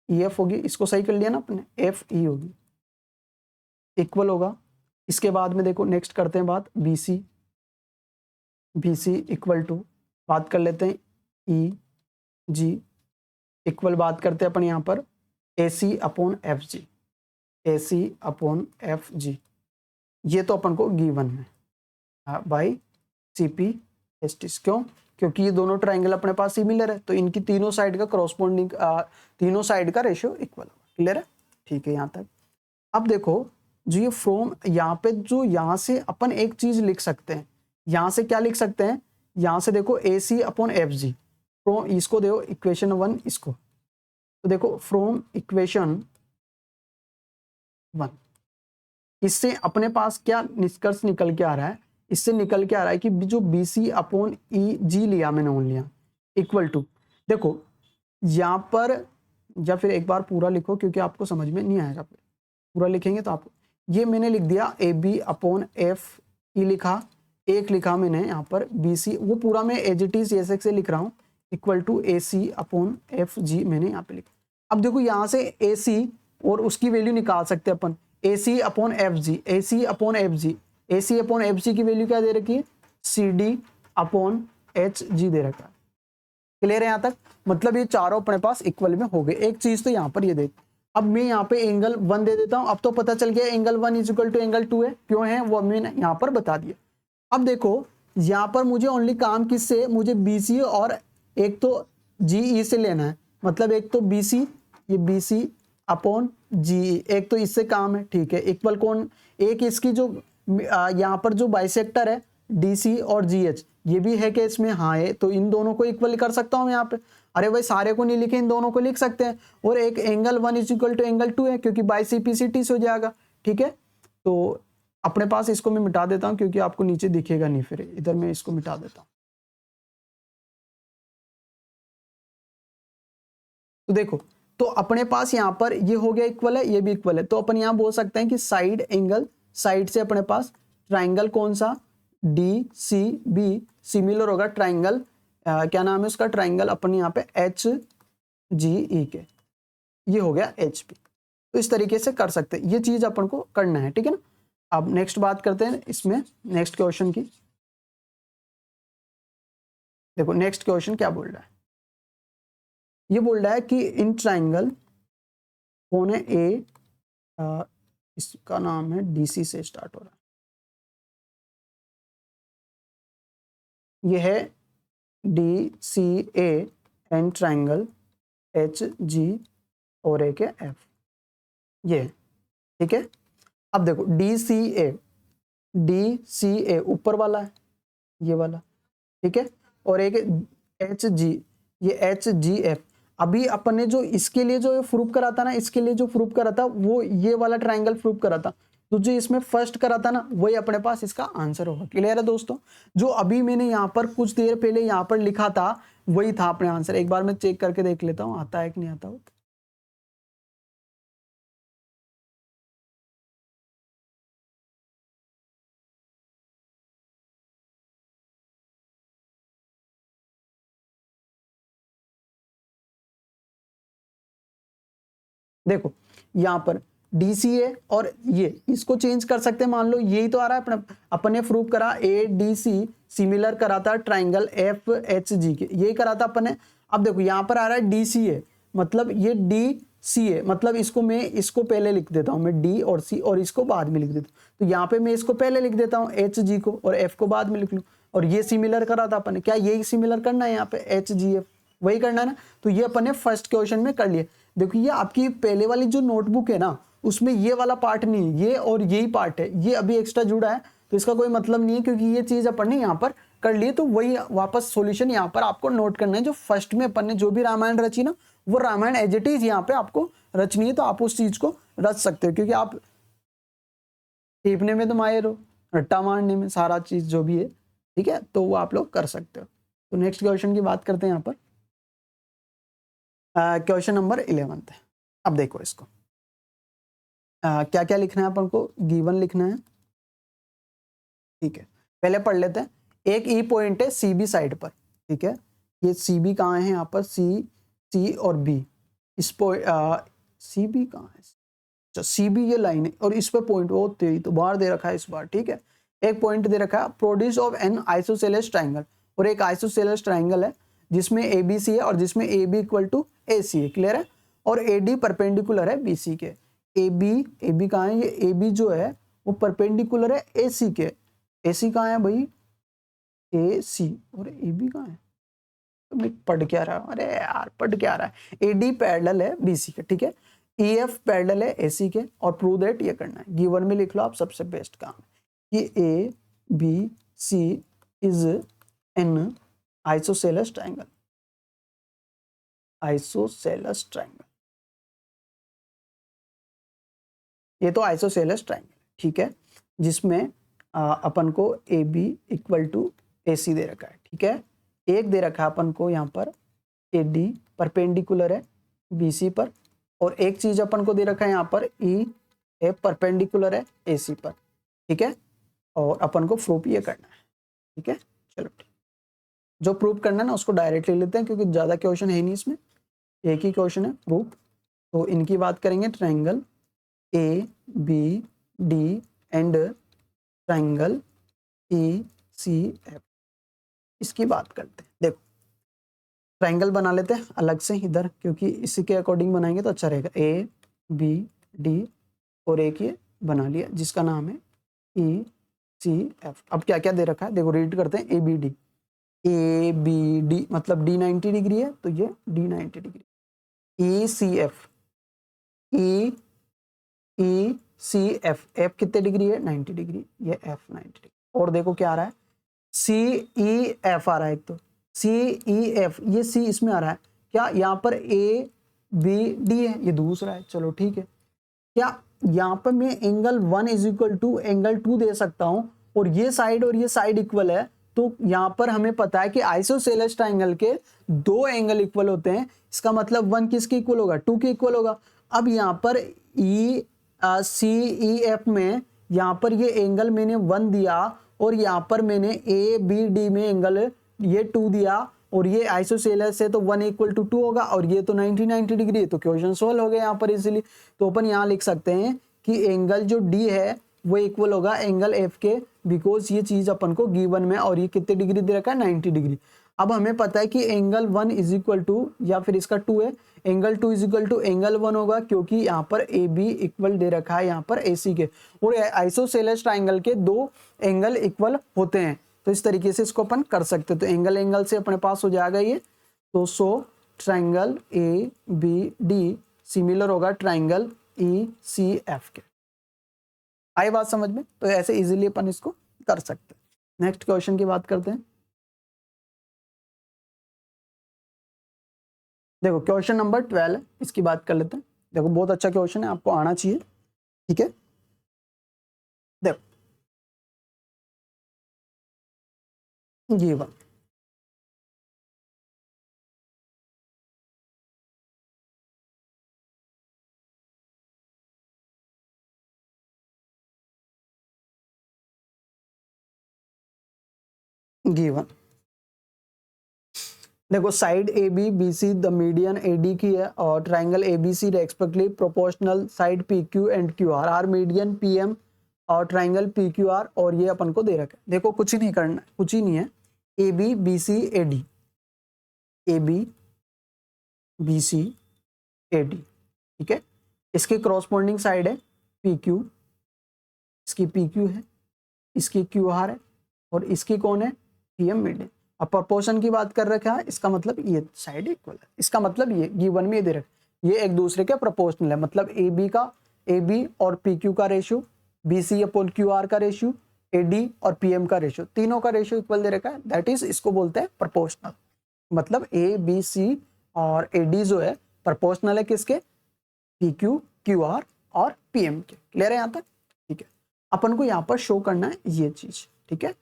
EF होगी, इसको सही कर लिया ना अपने, FE होगी, इक्वल होगा। इसके बाद में देखो नेक्स्ट करते हैं बात, BC इक्वल टू, बात कर लेते हैं EG इक्वल, बात करते हैं अपन यहाँ पर AC अपॉन FG, ये तो अपन को गिवन है बाई CPST। क्यों, क्योंकि ये दोनों ट्राइंगल अपने पास सिमिलर है, तो इनकी तीनों साइड का करॉस्पॉन्डिंग तीनों साइड का रेशियो इक्वल होगा। क्लियर है, ठीक है यहाँ तक। अब देखो जो ये फ्रॉम, यहाँ पे जो यहाँ से अपन एक चीज लिख सकते हैं, यहाँ से क्या लिख सकते हैं, यहाँ से देखो AC अपॉन FG, फ्रॉम इसको देखो इक्वेशन 1 इसको, तो देखो फ्रॉम इक्वेशन 1, इससे अपने पास क्या निष्कर्ष निकल के आ रहा है, इससे निकल के आ रहा है कि जो BC अपॉन EG लिया मैंने ओन लिया, इक्वल टू, देखो यहाँ पर, या फिर एक बार पूरा लिखो क्योंकि आपको समझ में नहीं आएगा फिर, पूरा लिखेंगे तो आपको ये मैंने लिख दिया A B upon F E लिखा, एक लिखा मैंने यहाँ पर बी सी, वो पूरा मैं एज इट इज ऐसे से लिख रहा हूँ, equal to A C upon F G मैंने यहाँ पे लिखा। अब देखो यहाँ से ए सी और उसकी वैल्यू निकाल सकते हैं अपन, A C upon F G, A C upon F G, A C upon F G की वैल्यू क्या दे रखी है, C D upon H G दे रखा है। क्लियर है यहाँ तक? मतलब ये चारों अपने पास इक्वल में हो गए। एक चीज तो यहाँ पर ये देख, अब मैं यहाँ पे एंगल 1 दे देता हूँ, अब तो पता चल गया angle 1 is equal to angle 2 है, क्यों है वो मैंने यहाँ पर बता दिया। अब देखो यहाँ पर मुझे ओनली काम किससे, मुझे BC और एक तो GE से लेना है, मतलब एक तो BC, ये BC अपॉन GE, एक तो इससे काम है, ठीक है। इक्वल कौन, एक इसकी जो यहाँ पर जो बाइसेक्टर है DC और GH, ये भी है कि इसमें हाँ है, तो इन दोनों को इक्वल कर सकता हूँ यहाँ पे। अरे भाई सारे को नहीं लिखे, इन दोनों को लिख सकते हैं। और एक angle 1 is equal to angle 2 है, क्योंकि बाई CPCT से हो जाएगा, ठीक है। तो अपने पास इसको मैं मिटा देता हूं क्योंकि आपको नीचे दिखेगा नहीं, फिर इधर मैं इसको मिटा देता हूं। तो देखो, तो अपने पास यहाँ पर ये हो गया इक्वल है, ये भी इक्वल है, तो अपन यहाँ बोल सकते हैं कि साइड एंगल, साइड से अपने पास ट्राइंगल कौन सा, DCB सिमिलर होगा ट्राइंगल, क्या नाम है उसका, ट्राइंगल अपन यहाँ पे HGE के, ये हो गया HP। तो इस तरीके से कर सकते हैं, ये चीज अपन को करना है, ठीक है ना। अब नेक्स्ट बात करते हैं इसमें नेक्स्ट क्वेश्चन की। देखो नेक्स्ट क्वेश्चन क्या बोल रहा है, ये बोल रहा है कि इन ट्राइंगल कौन है ए, इसका नाम है DC से स्टार्ट हो रहा है, ये है DCA एंड ट्राइंगल HG और एक है F, ये ठीक है। अब देखो DCA ऊपर वाला है, ये वाला, ठीक है, और एक HG, ये HGF। अभी अपन ने जो इसके लिए जो प्रूफ करा था ना, इसके लिए जो प्रूफ करा था वो ये वाला ट्राइंगल प्रूफ करा था, तो जो इसमें फर्स्ट करा था ना वही अपने पास इसका आंसर होगा। क्लियर है दोस्तों? जो अभी मैंने यहाँ पर कुछ देर पहले यहाँ पर लिखा था वही था अपने आंसर। एक बार मैं चेक करके देख लेता हूँ आता है कि नहीं आता हो। देखो यहाँ पर DCA और ये इसको चेंज कर सकते हैं, मान लो यही तो आ रहा है अपन ने प्रूव करा ADC सिमिलर करा था ट्राइंगल FHG के, यही करा था अपन ने। अब देखो यहाँ पर आ रहा है DCA, मतलब ये DCA, मतलब इसको मैं इसको पहले लिख देता हूँ मैं D और C, और इसको बाद में लिख देता हूँ। तो यहाँ पे मैं इसको पहले लिख देता हूँ HG को, और F को बाद में लिख लूँ। और ये सिमिलर करा था अपन ने, क्या यही सिमिलर करना है यहाँ पे HGF, वही करना है ना। तो ये अपन ने फर्स्ट क्वेश्चन में कर लिया। देखो ये आपकी पहले वाली जो नोटबुक है ना उसमें ये वाला पार्ट नहीं है, ये और यही पार्ट है, ये अभी एक्स्ट्रा जुड़ा है, तो इसका कोई मतलब नहीं है क्योंकि ये चीज अपन ने यहाँ पर कर ली। तो वही वापस सॉल्यूशन यहाँ पर आपको नोट करना है, जो फर्स्ट में अपन ने जो भी रामायण रची ना वो रामायण एज इट इज यहाँ पे आपको रचनी है, तो आप उस चीज को रच सकते हो क्योंकि आप टीपने में तो माहिर हो, रट्टा मारने में, सारा चीज जो भी है, ठीक है, तो वो आप लोग कर सकते हो। तो नेक्स्ट क्वेश्चन की बात करते हैं यहाँ पर, क्वेश्चन नंबर 11 है। अब देखो इसको क्या क्या लिखना है अपन को, गिवन लिखना है, ठीक है। पहले पढ़ लेते हैं। एक ई पॉइंट है CB साइड पर, ठीक है, ये CB कहाँ है, यहाँ पर C और B, इस CB कहाँ है, अच्छा CB ये लाइन है और इस पर पॉइंट वो तेरी तो बाहर दे रखा है इस बार, ठीक है। एक पॉइंट दे रखा है produce of N isosceles triangle, और एक आइसोसेलेस ट्राइंगल है जिसमें ABC है और जिसमें AB इक्वल टू AC है। क्लियर है? और AD परपेंडिकुलर है BC के। AB कहाँ है, ये AB जो है वो परपेंडिकुलर है AC के। AC कहाँ है भाई, AC, और AB कहाँ है, तो मैं पढ़ क्या रहा हूँ, अरे यार पढ़ क्या रहा है। AD पैरेलल है BC के, ठीक है, EF पैरेलल है AC के, और प्रूव दैट ये करना है। गिवन में लिख लो आप, सबसे बेस्ट काम है ये ABC is an isosceles triangle, isosceles triangle, ये तो आइसोसेलेस ट्राइंगल, ठीक है, जिसमें अपन को AB इक्वल टू AC दे रखा है, ठीक है। एक दे रखा है अपन को यहाँ पर AD परपेंडिकुलर है BC पर, और एक चीज अपन को दे रखा है यहाँ पर ए परपेंडिकुलर है AC पर, ठीक है। और अपन को प्रूफ ये करना है, ठीक है। चलो ठीक, जो प्रूफ करना है ना उसको डायरेक्ट ले लेते हैं क्योंकि ज़्यादा क्वेश्चन है नहीं इसमें, एक ही क्वेश्चन है प्रूफ। तो इनकी बात करेंगे, triangle ABD and triangle ECF, इसकी बात करते हैं। देखो ट्रायंगल बना लेते हैं अलग से इधर, क्योंकि इसी के अकॉर्डिंग बनाएंगे तो अच्छा रहेगा। ABD और एक ये बना लिया जिसका नाम है ECF। अब क्या क्या दे रखा है देखो, रीड करते हैं। ABD मतलब D 90 डिग्री है तो ये D 90 degree. ECF ECF F कितने डिग्री है 90 डिग्री, ये F 90 डिग्री। और देखो क्या आ रहा है CEF आ रहा है, एक तो CEF, ये C इसमें आ रहा है क्या, यहाँ पर ABD है, ये दूसरा है। चलो ठीक है, क्या यहाँ पर मैं angle 1 is equal to angle 2 दे सकता हूं और ये साइड इक्वल है। तो यहाँ पर हमें पता है कि आइसोसेलेस ट्रायंगल के दो एंगल इक्वल होते हैं, इसका मतलब 1 किसके इक्वल होगा, 2 के इक्वल होगा। अब यहाँ पर CEF में यहाँ पर ये एंगल मैंने 1 दिया और यहाँ पर मैंने ABD में एंगल ये 2 दिया और ये आइसोसेलेस है तो 1 इक्वल टू 2 होगा और ये तो 90 डिग्री है, तो क्वेश्चन सोल्व हो गया यहाँ पर इजीली। तो अपन यहाँ लिख सकते हैं कि एंगल जो D है वो इक्वल होगा एंगल F के, बिकॉज ये चीज अपन को गिवन में, और ये कितने डिग्री दे रखा है 90 डिग्री। अब हमें पता है कि एंगल 1 इज इक्वल टू, या फिर इसका 2 है, angle 2 is equal to angle 1 होगा क्योंकि यहाँ पर AB इक्वल दे रखा है यहाँ पर AC के, और आइसोसेलेस ट्रायंगल के दो एंगल इक्वल होते हैं। तो इस तरीके से इसको अपन कर सकते हैं। तो एंगल से अपने पास हो जाएगा ये, तो सो ट्रायंगल ABD सिमिलर होगा ट्रायंगल ECF के। आई बात समझ में? तो ऐसे इजीली अपन इसको कर सकते हैं। नेक्स्ट क्वेश्चन की बात करते हैं। देखो क्वेश्चन नंबर 12 इसकी बात कर लेते हैं। देखो बहुत अच्छा क्वेश्चन है, आपको आना चाहिए, ठीक है। देखो गिवन गिवन देखो side AB BC the median AD की है और triangle ABC respectively proportional side PQ and QR are median PM और ट्रायंगल PQR, और ये अपन को दे रखा है। देखो कुछ ही नहीं करना, कुछ ही नहीं है, AB BC AD AB BC AD, ठीक है। इसके क्रॉसपोंडिंग साइड है PQ, इसकी PQ है, इसकी QR है और इसकी कौन है PM मीडियन। अब प्रोपोर्शन की बात कर रखा है, इसका मतलब ये साइड इक्वल है, इसका मतलब ये गिवन में दे रखा ये एक दूसरे के प्रोपोर्शनल है, मतलब AB और PQ का रेशियो, BC अपॉन QR का रेशियो, AD और PM का रेशियो, तीनों का रेशियो इक्वल दे रखा है, दैट इज इसको बोलते हैं प्रोपोर्शनल। मतलब ABC और AD जो है प्रोपोर्शनल है किसके, PQ QR और PM के। क्लियर है यहाँ तक? ठीक है। अपन को यहाँ पर शो करना है ये चीज, ठीक है,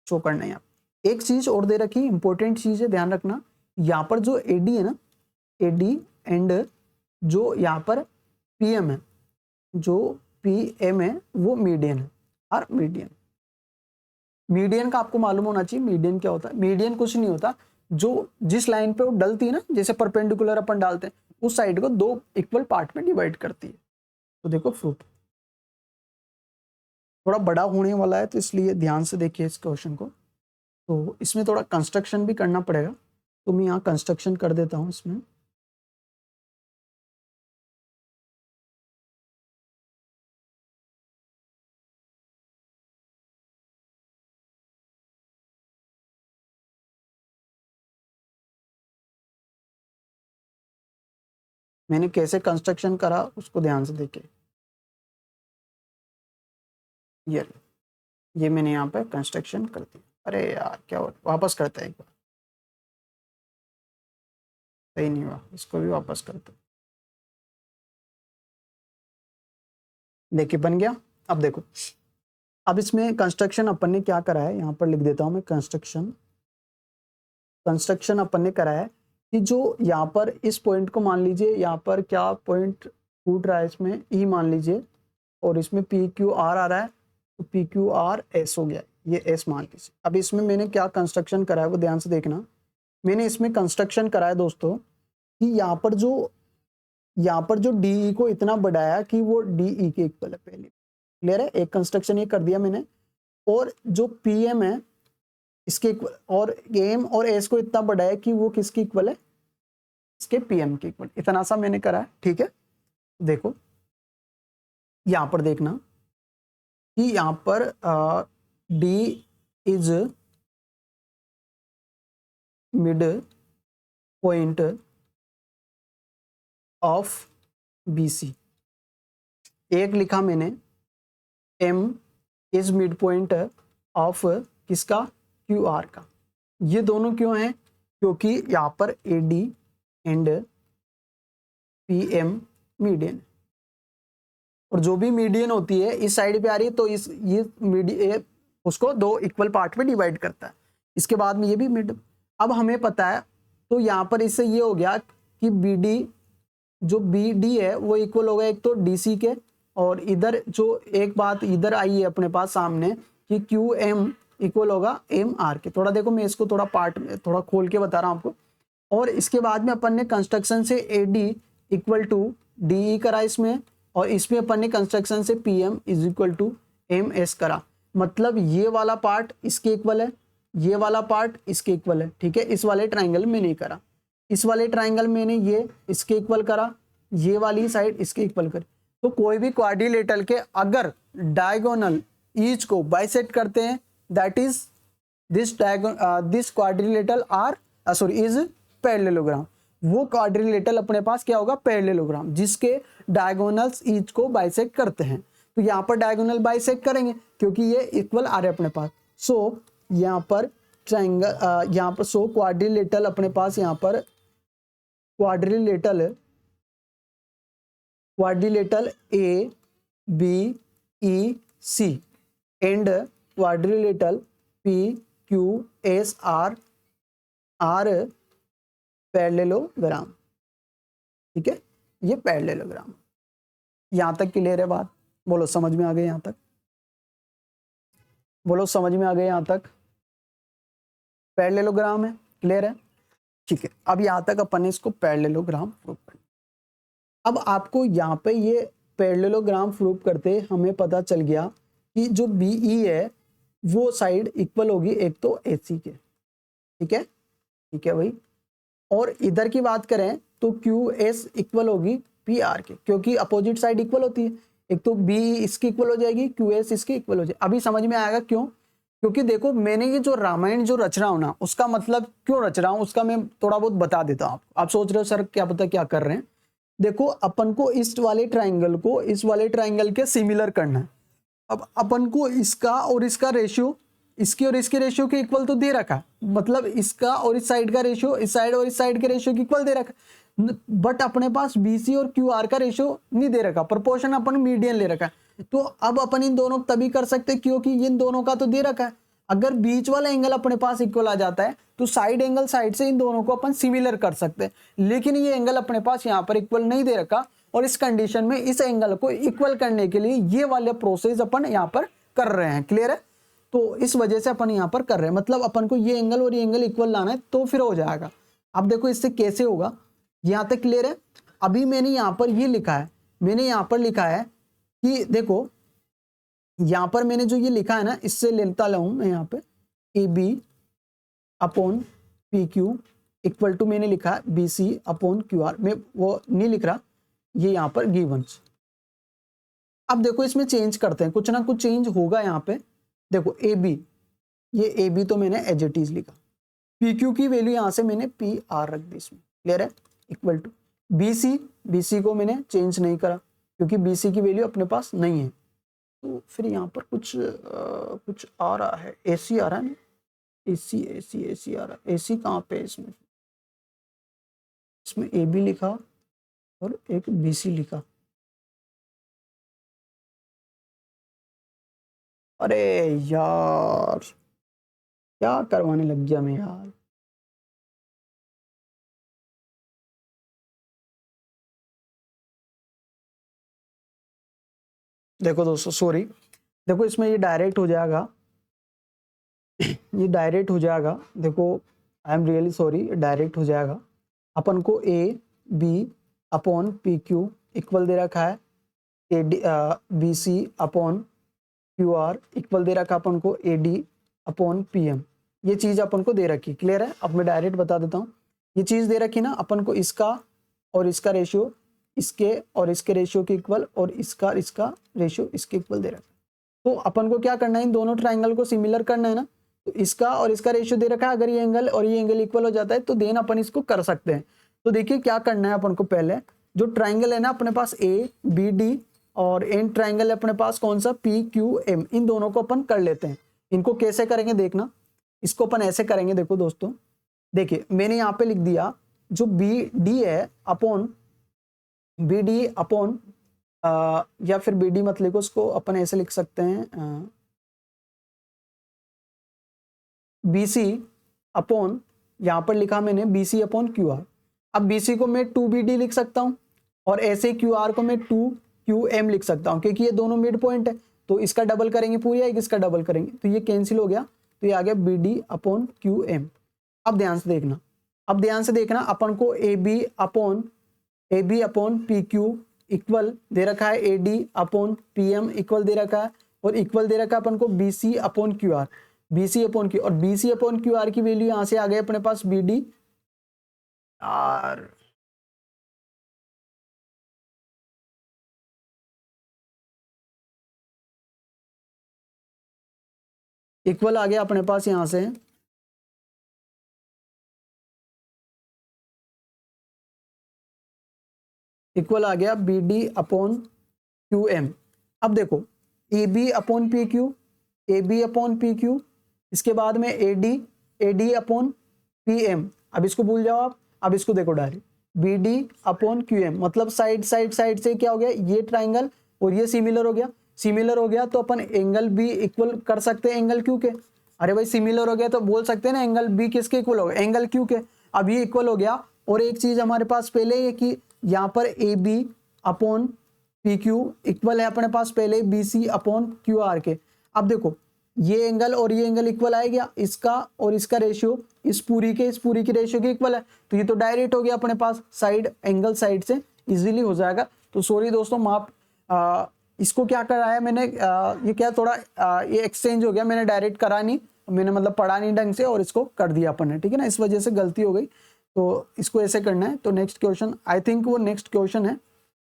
शो करना है यहाँ। एक चीज और दे रखी, इंपॉर्टेंट चीज है, ध्यान रखना, यहाँ पर जो AD है ना, AD एंड जो यहाँ पर PM है, जो PM है वो मीडियन है, और मीडियन का आपको मालूम होना चाहिए मीडियन क्या होता है। मीडियन कुछ नहीं होता, जो जिस लाइन पे वो डलती है ना, जैसे परपेंडिकुलर अपन डालते हैं, उस साइड को दो इक्वल पार्ट में डिवाइड करती है। तो देखो फ्रूट थोड़ा बड़ा होने वाला है तो इसलिए ध्यान से देखिए इस क्वेश्चन को। तो इसमें थोड़ा कंस्ट्रक्शन भी करना पड़ेगा, तो मैं यहाँ कंस्ट्रक्शन कर देता हूँ इसमें। मैंने कैसे कंस्ट्रक्शन करा उसको ध्यान से देखिए। ये मैंने यहाँ पे कंस्ट्रक्शन कर दिया। अरे यार क्या हो, वापस करते हैं एक बार, सही नहीं हुआ, इसको भी वापस करते हैं। देखिए बन गया। अब देखो, अब इसमें कंस्ट्रक्शन अपन ने क्या करा है, यहाँ पर लिख देता हूँ मैं, कंस्ट्रक्शन अपन ने करा है कि जो यहाँ पर इस पॉइंट को मान लीजिए, यहाँ पर क्या पॉइंट टूट रहा है इसमें, ई मान लीजिए, और इसमें पी क्यू आर आ रहा है, तो पी क्यू आर एस हो गया, ये एस मान लीजिए। अब इसमें मैंने क्या कंस्ट्रक्शन करा है वो ध्यान से देखना। मैंने इसमें कंस्ट्रक्शन करा है दोस्तों कि यहाँ पर जो डीई को इतना बढ़ाया कि वो डीई के इक्वल है पहले। क्लियर है, एक कंस्ट्रक्शन ये कर दिया मैंने। और जो पीएम है इसके इक्वल, और एम और एस को इतना बढ़ाया कि वो किसके इक्वल है, इसके पीएम के इक्वल। इतना सा मैंने करा है, ठीक है। देखो यहां पर देखना कि यहां पर D is mid point of BC. एक लिखा मैंने M is mid point of किसका, क्यू आर का। ये दोनों क्यों हैं, क्योंकि यहां पर A D and P M median, और जो भी मीडियन होती है इस साइड पे आ रही है तो इस ये मीडियन उसको दो इक्वल पार्ट में डिवाइड करता है। इसके बाद में ये भी मिड। अब हमें पता है, तो यहाँ पर इससे ये हो गया कि बी डी, जो बी डी है वो इक्वल होगा एक तो डी सी के, और इधर जो एक बात इधर आई है अपने पास सामने कि क्यू एम इक्वल होगा एम आर के। थोड़ा देखो मैं इसको थोड़ा पार्ट में थोड़ा खोल के बता रहा हूँ आपको। और इसके बाद में अपन ने कंस्ट्रक्शन से A D equal to D E करा इसमें, और इसमें अपन ने कंस्ट्रक्शन से P M is equal to M S करा। मतलब ये वाला पार्ट इसके इक्वल है, ये वाला पार्ट इसके इक्वल है, ठीक है। इस वाले ट्राइंगल में नहीं करा, इस वाले ट्राइंगल मैंने ये इसके इक्वल करा, ये वाली साइड इसके इक्वल करी। तो कोई भी क्वाड्रिलेटरल के अगर डायगोनल ईच को बाइसेक्ट करते हैं, that is this quadrilateral are sorry is parallelogram. वो क्वाड्रिलेटरल अपने पास क्या होगा, पैरेललोग्राम, जिसके डायगोनल्स ईच को बाइसेक्ट करते हैं। तो यहाँ पर डायगोनल बाइसेक्ट करेंगे क्योंकि ये इक्वल आ रहे अपने पास। सो यहाँ पर ट्राइंगल यहाँ पर सो क्वाड्रिलेटरल अपने पास यहाँ पर quadrilateral A B E C and quadrilateral P Q S R are parallelogram, ठीक है। ये पैरेललोग्राम। यहां तक क्लियर है बात? बोलो समझ में आ गए यहां तक? बोलो समझ में आ गए यहां तक? पैरेललोग्राम है, क्लियर है, ठीक है। अब यहां तक अपन ने इसको पैरेललोग्राम प्रूव कर। अब आपको यहाँ पे ये पैरेललोग्राम प्रूव करते हमें पता चल गया कि जो बीई है वो साइड इक्वल होगी एक तो एसी के, ठीक है, ठीक है भाई। और इधर की बात करें तो क्यू एस इक्वल होगी पी आर के, क्योंकि अपोजिट साइड इक्वल होती है। एक तो बी इसकी इक्वल हो जाएगी, क्यू एस इसकी इक्वल हो जाएगी। अभी समझ में आएगा क्यों? क्योंकि देखो मैंने ये जो रामायण जो रच रहा हूं ना, उसका मतलब क्यों रच रहा हूं उसका मैं थोड़ा बहुत बता देता हूं। आप सोच रहे हो सर क्या पता क्या कर रहे हैं। देखो अपन को इस वाले ट्राइंगल को इस वाले ट्राइंगल के सिमिलर करना है। अब अपन को इसका और इसका रेशियो, इसके और इसके रेशियो के इक्वल तो दे रखा है, मतलब इसका और इस साइड का रेशियो इस साइड और इस साइड के रेशियो के इक्वल दे रखा है। बट अपने पास बीसी और क्यू आर का रेशियो नहीं दे रखा, प्रोपोर्शन अपन मीडियन ले रखा है। तो अब अपन इन दोनों तभी कर सकते क्योंकि इन दोनों का तो दे रखा है। अगर बीच वाला एंगल अपने पास इक्वल आ जाता है तो साइड एंगल साइड से इन दोनों को अपन सिमिलर कर सकते हैं, लेकिन ये एंगल अपने पास यहाँ पर इक्वल नहीं दे रखा। और इस कंडीशन में इस एंगल को इक्वल करने के लिए ये वाले प्रोसेस अपन यहाँ पर कर रहे हैं, क्लियर है। तो इस वजह से अपन यहाँ पर कर रहे हैं, मतलब अपन को ये एंगल और ये एंगल इक्वल लाना है तो फिर हो जाएगा। अब देखो इससे कैसे होगा, यहाँ तक क्लियर है। अभी मैंने यहाँ पर ये लिखा है, मैंने यहाँ पर लिखा है कि देखो यहाँ पर मैंने जो ये लिखा है ना, इससे लेता लाऊं मैं यहाँ पे A B upon P Q equal to मैंने लिखा है B C upon Q R. मैं वो नहीं लिख रहा, ये यहाँ पर गिवंस। अब देखो इसमें चेंज करते हैं, कुछ ना कुछ चेंज होगा यहाँ पे। देखो ए बी, ये ए बी तो मैंने एज इट इज लिखा, पी क्यू की वैल्यू यहाँ से मैंने पी आर रख दी इसमें, क्लियर है, equal to B C. B C को मैंने चेंज नहीं करा क्योंकि बी सी की वैल्यू अपने पास नहीं है। तो फिर यहाँ पर कुछ आ रहा है, एसी आ रहा है ना, एसी एसी एसी आ रहा है। एसी कहाँ पे है इसमें? इसमें ए बी लिखा और एक बी सी लिखा। अरे यार क्या करवाने लग गया मैं यार। देखो दोस्तों, सॉरी, देखो इसमें ये डायरेक्ट हो जाएगा, ये डायरेक्ट हो जाएगा। देखो I am really sorry, direct हो जाएगा। अपन को A B upon P Q equal दे रखा है A D B C upon Q R equal दे रखा अपन को A D upon P M. ये चीज अपन को दे रखी, क्लियर है। अब मैं डायरेक्ट बता देता हूँ, ये चीज दे रखी ना अपन को, इसका और इसका रेशियो इसके और इसके रेशियो के इक्वल, और इसका रेशियो इसके इक्वल दे रखा है। तो अपन को क्या करना है, इन दोनों ट्राइंगल को सिमिलर करना है ना। तो इसका और इसका रेशियो दे रखा है, अगर ये एंगल और ये एंगल इक्वल हो जाता है तो देन अपन इसको कर सकते हैं। तो देखिए क्या करना है अपन को, पहले जो ट्राइंगल है ना अपने पास ए बी डी, और एंड ट्राइंगल है अपने पास कौन सा, पी क्यू एम, इन दोनों को अपन कर लेते हैं। इनको कैसे करेंगे देखना, इसको अपन ऐसे करेंगे। देखो दोस्तों, देखिए मैंने यहाँ पे लिख दिया जो बी डी है अपॉन बी डी अपॉन, या फिर बी डी मत लिखो, उसको अपन ऐसे लिख सकते हैं बी सी अपॉन, यहाँ पर लिखा मैंने B C upon Q R. अब बी सी को मैं 2BD लिख सकता हूँ, और ऐसे क्यू आर को मैं 2QM लिख सकता हूँ, क्योंकि ये दोनों मिड पॉइंट है। तो इसका डबल करेंगे पूरी, एक इसका डबल करेंगे तो ये कैंसिल हो गया, तो ये आ गया BD अपॉन QM। अब ध्यान से देखना, अब ध्यान से देखना, अपन को AB अपॉन PQ इक्वल दे रखा है AD अपॉन PM इक्वल दे रखा है, और इक्वल दे रखा है अपन को BC upon QR, BC upon Q, और BC अपॉन QR की वैल्यू यहां से आ गई अपने पास BD और इक्वल आ गया अपने पास यहां से इक्वल आ गया BD अपॉन QM। अब देखो AB upon PQ, AB upon PQ, इसके बाद में AD अपॉन PM। अब इसको भूल जाओ आप, अब इसको देखो डायरेक्ट BD अपॉन QM, मतलब साइड से क्या हो गया, ये ट्राइंगल और ये सिमिलर हो गया। सिमिलर हो गया तो अपन एंगल B इक्वल कर सकते हैं एंगल Q के। अरे भाई सिमिलर हो गया तो बोल सकते हैं ना एंगल B किसके इक्वल होगा, एंगल Q के। अब ये इक्वल हो गया, और एक चीज हमारे पास पहले ये कि यहाँ पर AB अपॉन PQ इक्वल है अपने पास पहले BC अपॉन QR के। अब देखो ये एंगल और ये एंगल इक्वल आएगा, इसका और इसका रेशियो इस पूरी की रेशियो के इक्वल है, तो ये तो डायरेक्ट हो गया अपने पास, साइड एंगल साइड से इजीली हो जाएगा। तो सॉरी दोस्तों, माफ, इसको क्या करा है मैंने, ये क्या थोड़ा ये एक्सचेंज हो गया, मैंने डायरेक्ट करा नहीं, मैंने मतलब पढ़ा नहीं ढंग से और इसको कर दिया अपन ने, ठीक है ना, इस वजह से गलती हो गई। तो इसको ऐसे करना है। तो नेक्स्ट क्वेश्चन, आई थिंक वो नेक्स्ट क्वेश्चन है,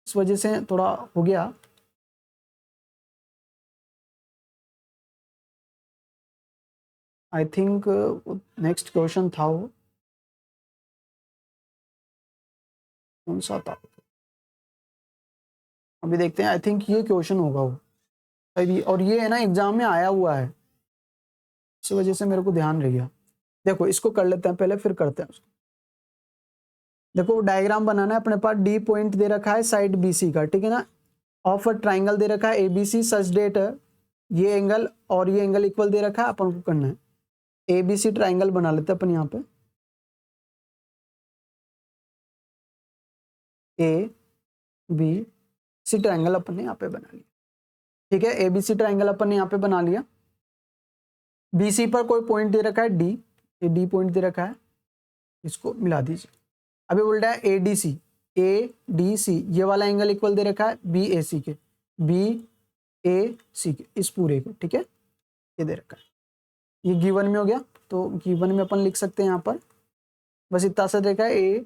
इस वजह से थोड़ा हो गया। आई थिंक नेक्स्ट क्वेश्चन था, वो कौन सा था अभी देखते हैं। आई थिंक ये क्वेश्चन होगा वो अभी, और ये है ना एग्जाम में आया हुआ है, इस वजह से मेरे को ध्यान रह गया। देखो इसको कर लेते हैं पहले, फिर करते हैं उसको। देखो डायग्राम बनाना है अपने पास, डी पॉइंट दे रखा है साइड BC का, ठीक है ना, ऑफ अ ट्राइंगल दे रखा है ABC सच डेट, ये एंगल और ये एंगल इक्वल दे रखा है, अपन को करना है ABC ट्राइंगल बना लेते हैं अपन यहाँ पे, ABC ट्राइंगल अपन ने यहाँ पे बना लिया, ठीक है। ABC ट्राइंगल अपन ने यहाँ पे बना लिया। BC पर कोई पॉइंट दे रखा है D, ये D पॉइंट दे रखा है, इसको मिला दीजिए। अभी बोल रहा है ADC, ये वाला एंगल इक्वल दे रखा है BAC के, BAC के, इस पूरे को, ठीक है, ये दे रखा है, ये गिवन में हो गया। तो गिवन में अपन लिख सकते हैं यहाँ पर, बस इतना सा देखा है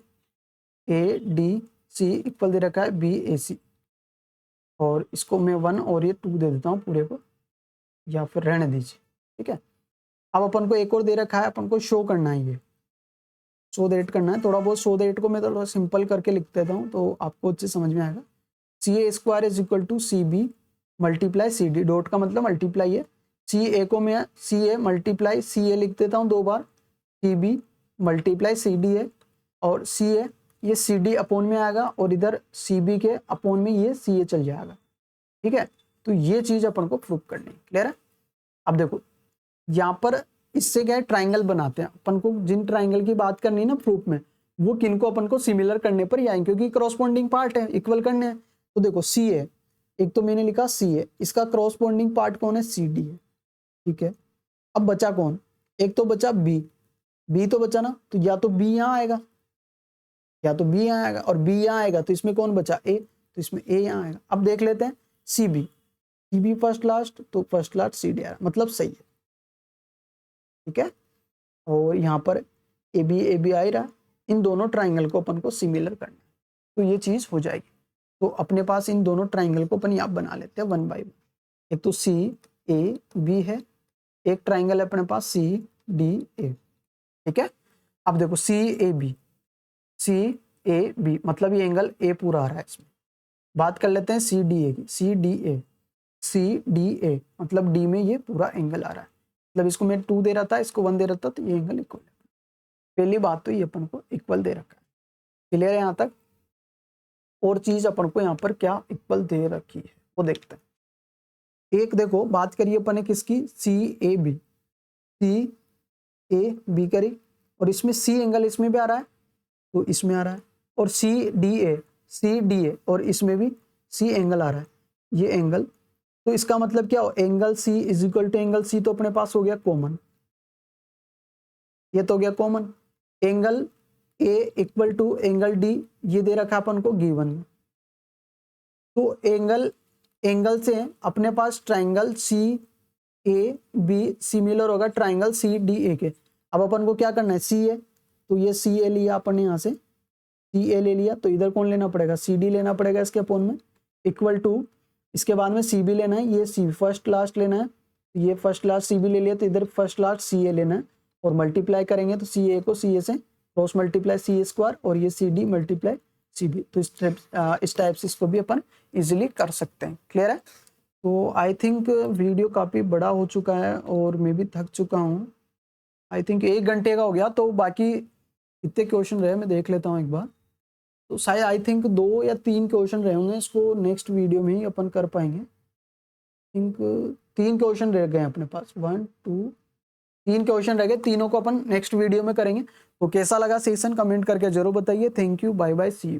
ADC इक्वल दे रखा है BAC, और इसको मैं 1 और ये 2 दे देता हूँ पूरे को, या फिर रहने दीजिए, ठीक है। अब अपन को एक और दे रखा है, अपन को शो करना है, ये शो दैट करना है। थोड़ा बहुत शो दैट को मैं थोड़ा सिंपल करके लिख देता हूँ तो आपको अच्छे समझ में आएगा। CA² is equal to CB multiply CD, dot का मतलब मल्टीप्लाई है। CA को मैं CA मल्टीप्लाई CA लिख देता हूँ 2 बार, CB मल्टीप्लाई CD है, और CA ये CD अपॉन में आएगा, और इधर CB के अपॉन में ये CA चल जाएगा, ठीक है। तो ये चीज अपन को प्रूव करनी है, क्लियर है। अब देखो यहाँ पर इससे क्या है, ट्राइंगल बनाते हैं अपन को, जिन ट्राइंगल की बात करनी है ना प्रूफ में, वो किनको अपन को सिमिलर करने पर ही आएंगे, क्योंकि क्रॉसपॉन्डिंग पार्ट है, इक्वल करने हैं। तो देखो CA एक तो मैंने लिखा सी है, इसका क्रॉसपोंडिंग पार्ट कौन है, सी डी है, ठीक है। अब बचा कौन, एक तो बचा बी, बी तो बचा ना, तो या तो बी यहाँ आएगा, या तो बी यहाँ आएगा, और बी यहाँ आएगा तो इसमें कौन बचा, ए, तो इसमें ए यहाँ आएगा। अब देख लेते हैं C B, C B first last, तो फर्स्ट लास्ट सी डी आ रहा, मतलब सही है, ठीक है। और यहाँ पर ए बी आ ही रहा है, इन दोनों ट्राइंगल को अपन को सिमिलर करना है, तो ये चीज हो जाएगी। तो अपने पास इन दोनों ट्राइंगल को अपन यहाँ बना लेते हैं 1 बाय 1। एक तो सी ए बी है, एक ट्राइंगल है अपने पास सी डी ए, ठीक है। अब देखो सी ए बी मतलब ये एंगल ए पूरा आ रहा है इसमें। बात कर लेते हैं सी डी ए की, सी डी ए मतलब डी में ये पूरा एंगल आ रहा है, मतलब इसको मैं 2 दे रहा था, इसको 1 दे रहा था, तो ये एंगल इक्वल है। पहली बात तो ये अपन को इक्वल दे रखा है, क्लियर है यहाँ तक। और चीज अपन को यहाँ पर क्या इक्वल दे रखी है वो देखते हैं। एक देखो बात करिए अपन ने किसकी, सी ए बी करी, और इसमें सी एंगल इसमें भी आ रहा है तो इसमें आ रहा है, और सी डी ए और इसमें भी सी एंगल आ रहा है, ये एंगल। तो इसका मतलब क्या हो, angle C is equal to angle C, तो अपने पास हो गया कॉमन, ये तो हो गया common. Angle A equal to angle D, ये दे रखा अपन को गिवन में। तो एंगल से अपने पास triangle C A B similar होगा ट्राइंगल सी डी ए के। अब अपन को क्या करना है, सी ए, तो ये सी ए लिया अपन ने, यहाँ से सी ए ले लिया, तो इधर कौन लेना पड़ेगा, सी डी लेना पड़ेगा इसके अपोन में, इक्वल टू, इसके बाद में सी बी लेना है, ये सी फर्स्ट लास्ट लेना है, ये फर्स्ट लास्ट सी बी ले लिया, तो इधर फर्स्ट लास्ट सी ए लेना है, और मल्टीप्लाई करेंगे तो सी ए को सी ए से cross multiply C A square, और ये C D multiply C B. तो इस टाइप से इसको भी अपन इजीली कर सकते हैं, क्लियर है। तो आई थिंक वीडियो काफ़ी बड़ा हो चुका है और मैं भी थक चुका हूँ, आई थिंक 1 घंटे का हो गया। तो बाकी कितने क्वेश्चन रहे मैं देख लेता हूँ एक बार, तो शायद आई थिंक 2 या 3 क्वेश्चन रहे होंगे, इसको नेक्स्ट वीडियो में ही अपन कर पाएंगे। थिंक 3 क्वेश्चन रह गए अपने पास, 1 2 3 क्वेश्चन रह गए, तीनों को अपन नेक्स्ट वीडियो में करेंगे। तो कैसा लगा सेशन कमेंट करके जरूर बताइए। Thank you, bye bye, see you.